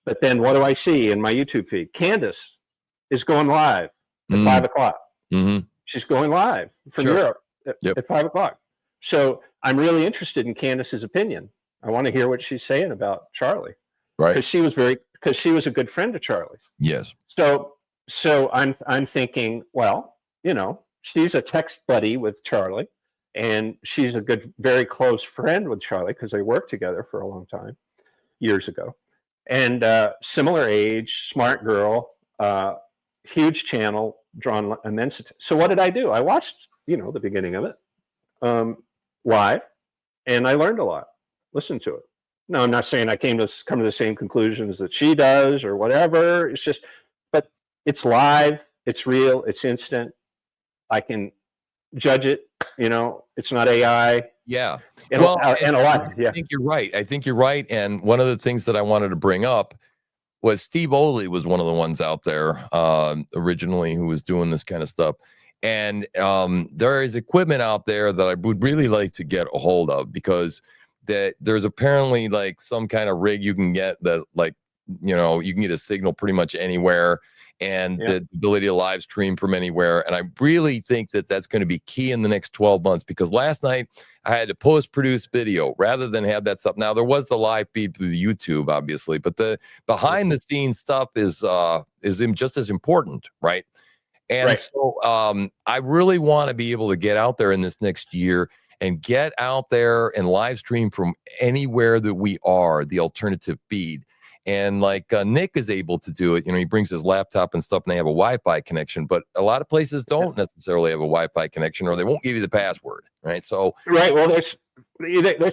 But then what do I see in my YouTube feed? Candace is going live at 5 o'clock. Mm-hmm. She's going live from Europe at 5 o'clock. So I'm really interested in Candace's opinion. I want to hear what she's saying about Charlie, right? Because she was a good friend of Charlie's. Yes. So I'm thinking, well, she's a text buddy with Charlie, and she's a very close friend with Charlie because they worked together for a long time, years ago, and similar age, smart girl, huge channel, drawn immense attention. So what did I do? I watched the beginning of it, live, and I learned a lot. Listen to it. No, I'm not saying I come to the same conclusions that she does or whatever. It's just, but it's live, it's real, it's instant. I can judge it. It's not AI. Yeah. And a lot. Yeah. I think you're right. And one of the things that I wanted to bring up was Steve Oley was one of the ones out there originally who was doing this kind of stuff. And there is equipment out there that I would really like to get a hold of, because there's apparently like some kind of rig you can get that, like, you can get a signal pretty much anywhere, and the ability to live stream from anywhere. And I really think that that's going to be key in the next 12 months, because last night I had to post-produce video rather than have that stuff. Now, there was the live feed through the YouTube, obviously, but the behind-the-scenes stuff is just as important, right? And so I really want to be able to get out there in this next year and get out there and live stream from anywhere that we are, the alternative feed. And like Nick is able to do it, he brings his laptop and stuff, and they have a Wi-Fi connection, but a lot of places don't necessarily have a Wi-Fi connection, or they won't give you the password, right? So well, there's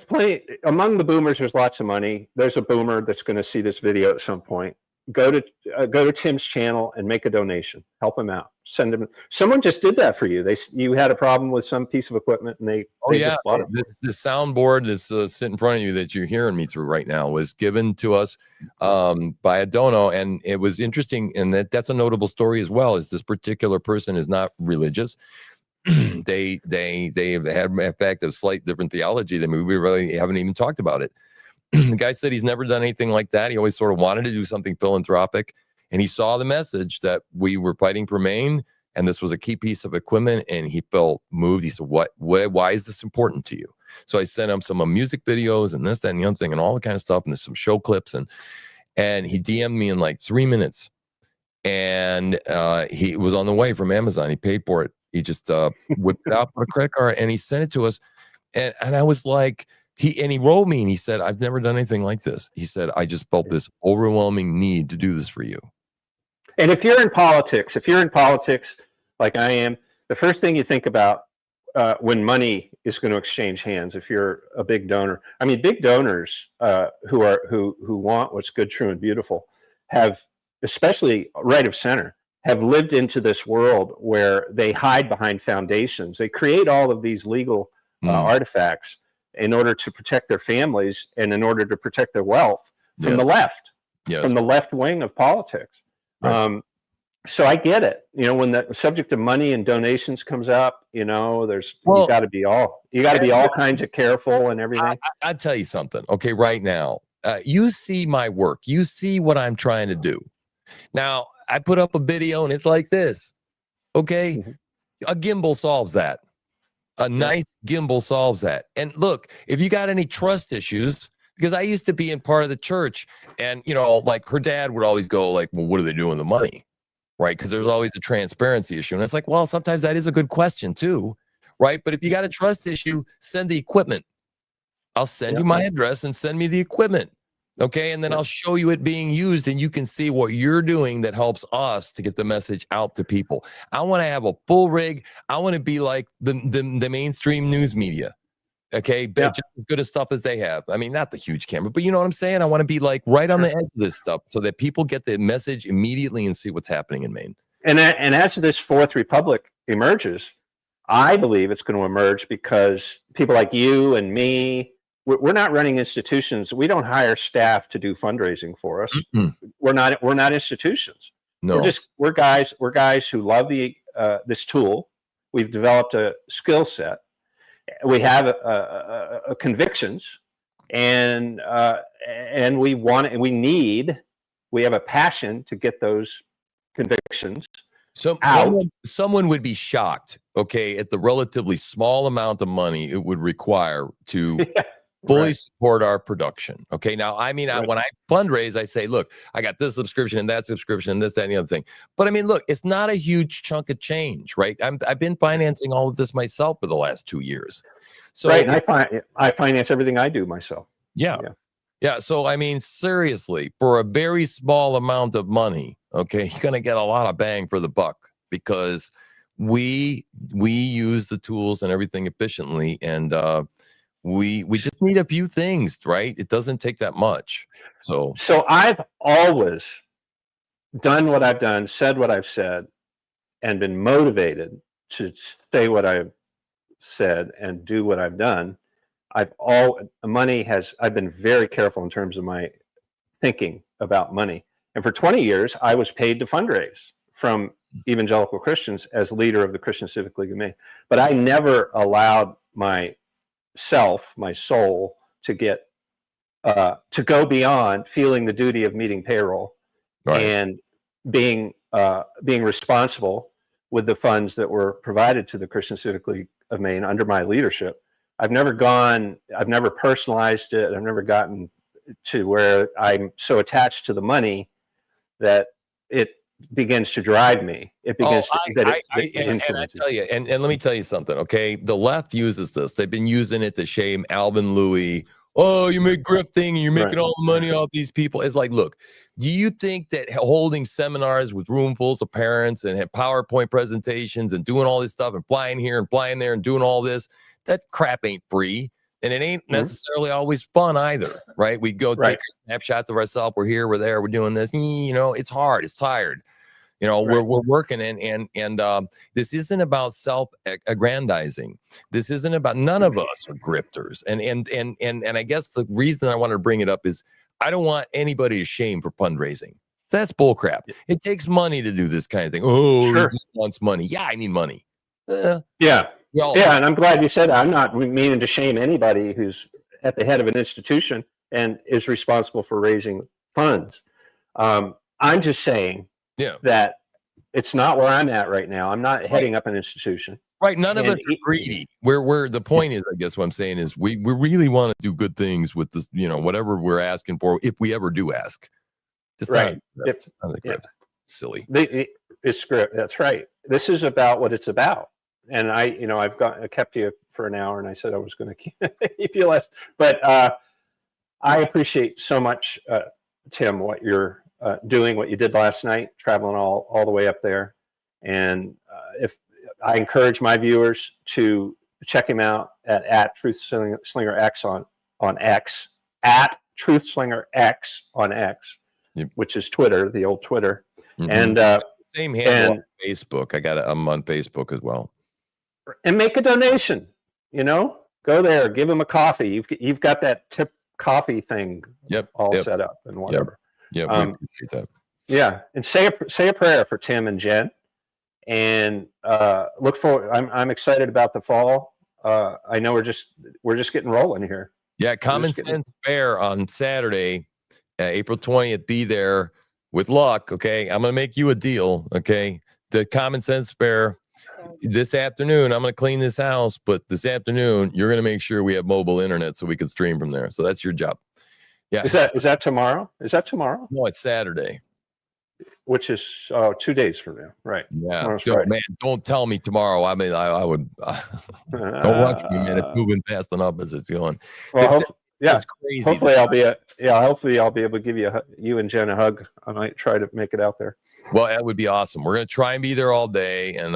plenty among the boomers. There's lots of money. There's a boomer that's going to see this video at some point. Go to Tim's channel and make a donation. Help him out. Send him. Someone just did that for you. You had a problem with some piece of equipment, and they just bought it. The soundboard that's sitting in front of you that you're hearing me through right now was given to us by a dono, and it was interesting. And that's a notable story as well. Is this particular person is not religious. they have, in fact, a slight different theology than we really haven't even talked about it. The guy said he's never done anything like that. He always sort of wanted to do something philanthropic, and he saw the message that we were fighting for Maine, and this was a key piece of equipment, and he felt moved. He said, why is this important to you? So I sent him some music videos and this, that, and the other thing, and all the kind of stuff, and there's some show clips, and he DM'd me in like 3 minutes, and he was on the way from Amazon. He paid for it. He just whipped it out on a credit card, and he sent it to us, and I was like, he wrote me and he said, I've never done anything like this. He said, I just felt this overwhelming need to do this for you. And if you're in politics like I am, the first thing you think about when money is going to exchange hands, if you're a big donor, I mean, big donors who want what's good, true, and beautiful have, especially right of center, have lived into this world where they hide behind foundations. They create all of these legal artifacts in order to protect their families and in order to protect their wealth from the left, from the left wing of politics. Right. So I get it. When the subject of money and donations comes up, you got to be all kinds of careful and everything. I'll tell you something. Okay, right now, you see my work. You see what I'm trying to do. Now, I put up a video and it's like this. Okay, a gimbal solves that. A nice gimbal solves that. And look, if you got any trust issues, because I used to be in part of the church, and like her dad would always go like, well, what are they doing with the money? Right? Because there's always a transparency issue. And it's like, well, sometimes that is a good question too. Right? But if you got a trust issue, send the equipment. I'll send you my address and send me the equipment. Okay. And then I'll show you it being used, and you can see what you're doing that helps us to get the message out to people. I want to have a full rig. I want to be like the mainstream news media. Okay. Just as good as stuff as they have. I mean, not the huge camera, but you know what I'm saying? I want to be like right on the edge of this stuff so that people get the message immediately and see what's happening in Maine. And as this Fourth Republic emerges, I believe it's going to emerge because people like you and me, we're not running institutions. We don't hire staff to do fundraising for us. We're not institutions. No, we're guys who love this tool. We've developed a skill set. We have convictions, and we have a passion to get those convictions. So someone would be shocked, okay, at the relatively small amount of money it would require to fully support our production. Okay. Now, I mean, when I fundraise, I say, look, I got this subscription and that subscription and this, that, and the other thing. But I mean, look, it's not a huge chunk of change, right? I've been financing all of this myself for the last 2 years. So and I finance everything I do myself. Yeah. So, I mean, seriously, for a very small amount of money, okay, you're going to get a lot of bang for the buck, because we use the tools and everything efficiently, and we just need a few things, right? It doesn't take that much. So I've always done what I've done, said what I've said, and been motivated to say what I've said and do what I've done. I've been very careful in terms of my thinking about money. And for 20 years, I was paid to fundraise from evangelical Christians as leader of the Christian Civic League of Maine. But I never allowed my soul, to get to go beyond feeling the duty of meeting payroll, right, and being responsible with the funds that were provided to the Christian Civic League of Maine under my leadership. I've never personalized it. I've never gotten to where I'm so attached to the money that it begins to drive me. It begins and I tell you, and let me tell you something, okay? The left uses this. They've been using it to shame Alvin Louis. Oh, you make grifting and you're making all the money off these people. It's like, look, do you think that holding seminars with roomfuls of parents and have PowerPoint presentations and doing all this stuff and flying here and flying there and doing all this, that crap ain't free? And it ain't necessarily always fun either, right? We go take snapshots of ourselves. We're here, we're there, we're doing this. You know, it's hard, it's tired. You know, we're working, and this isn't about self-aggrandizing. This isn't about, none of us are grifters. And I guess the reason I wanted to bring it up is I don't want anybody to shame for fundraising. That's bullcrap. It takes money to do this kind of thing. Oh, he just wants money. Yeah, I need money. And I'm glad you said that. I'm not meaning to shame anybody who's at the head of an institution and is responsible for raising funds. I'm just saying that it's not where I'm at right now. I'm not heading up an institution. Right. None of us are greedy. We're the point is, I guess what I'm saying is we really want to do good things with this, you know, whatever we're asking for, if we ever do ask. Just silly. It's script. That's right. This is about what it's about. And I kept you for an hour and I said I was going to keep you less, but I appreciate so much, Tim, what you're doing, what you did last night, traveling all the way up there. And if I encourage my viewers to check him out at Truthslinger X on X, at Truthslinger X on X, which is Twitter, the old Twitter. And same handle on Facebook. I'm on Facebook as well. And make a donation. You know, go there, give him a coffee. You've got that tip coffee thing all set up and whatever. Yeah, we appreciate that. Yeah, and say a prayer for Tim and Jen, and look forward. I'm excited about the fall. I know we're just getting rolling here. Yeah, Common Sense Fair on Saturday, April 20th. Be there with luck. Okay, I'm gonna make you a deal. Okay, the Common Sense Fair this afternoon. I'm gonna clean this house, but this afternoon you're gonna make sure we have mobile internet so we can stream from there. So that's your job. Yeah. Is that tomorrow? Is that tomorrow? No, it's Saturday. Which is 2 days from now, right? Yeah. So, man, don't tell me tomorrow. I mean, I would don't rush me, man. It's moving fast enough as it's going. Well, it's crazy. Hopefully, I'll be able to give you and Jen a hug. I might try to make it out there. Well, that would be awesome. We're gonna try and be there all day, and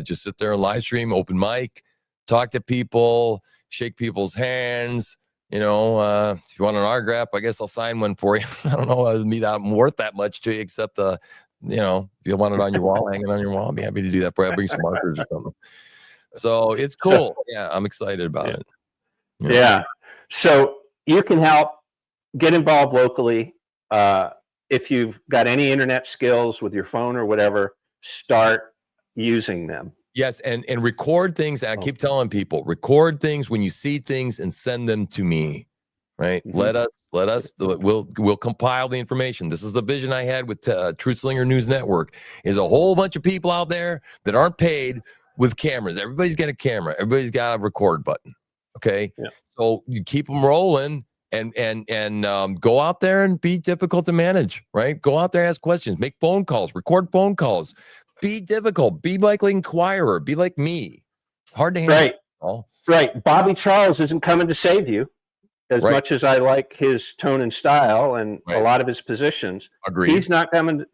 just sit there and live stream, open mic, talk to people, shake people's hands. You know, if you want an autograph, I guess I'll sign one for you. I don't know I'm worth that much to you, except if you want it on your wall, hanging on your wall, I'll be happy to do that. Probably bring some markers or something. So it's cool. Yeah, I'm excited about it. Yeah. So you can help get involved locally. If you've got any internet skills with your phone or whatever, start using them. Yes, and record things. I keep telling people, record things when you see things and send them to me. Right? Let us. We'll compile the information. This is the vision I had with Truthslinger News Network. Is a whole bunch of people out there that aren't paid with cameras. Everybody's got a camera. Everybody's got a record button. Okay, so you keep them rolling. And go out there and be difficult to manage. Right? Go out there, ask questions, make phone calls, record phone calls. Be difficult. Be like the inquirer. Be like me. Hard to handle. Right. Bobby Charles isn't coming to save you. as Right. much as I like his tone and style and a Right. lot of his positions, Agreed. he's not coming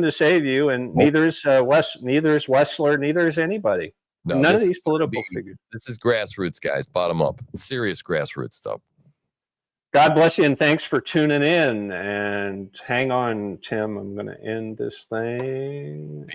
to save you, and neither is Wessler, neither is anybody. No, None this of these political is- figures. This is grassroots, guys. Bottom up. Serious grassroots stuff. God bless you, and thanks for tuning in. And hang on, Tim. I'm going to end this thing.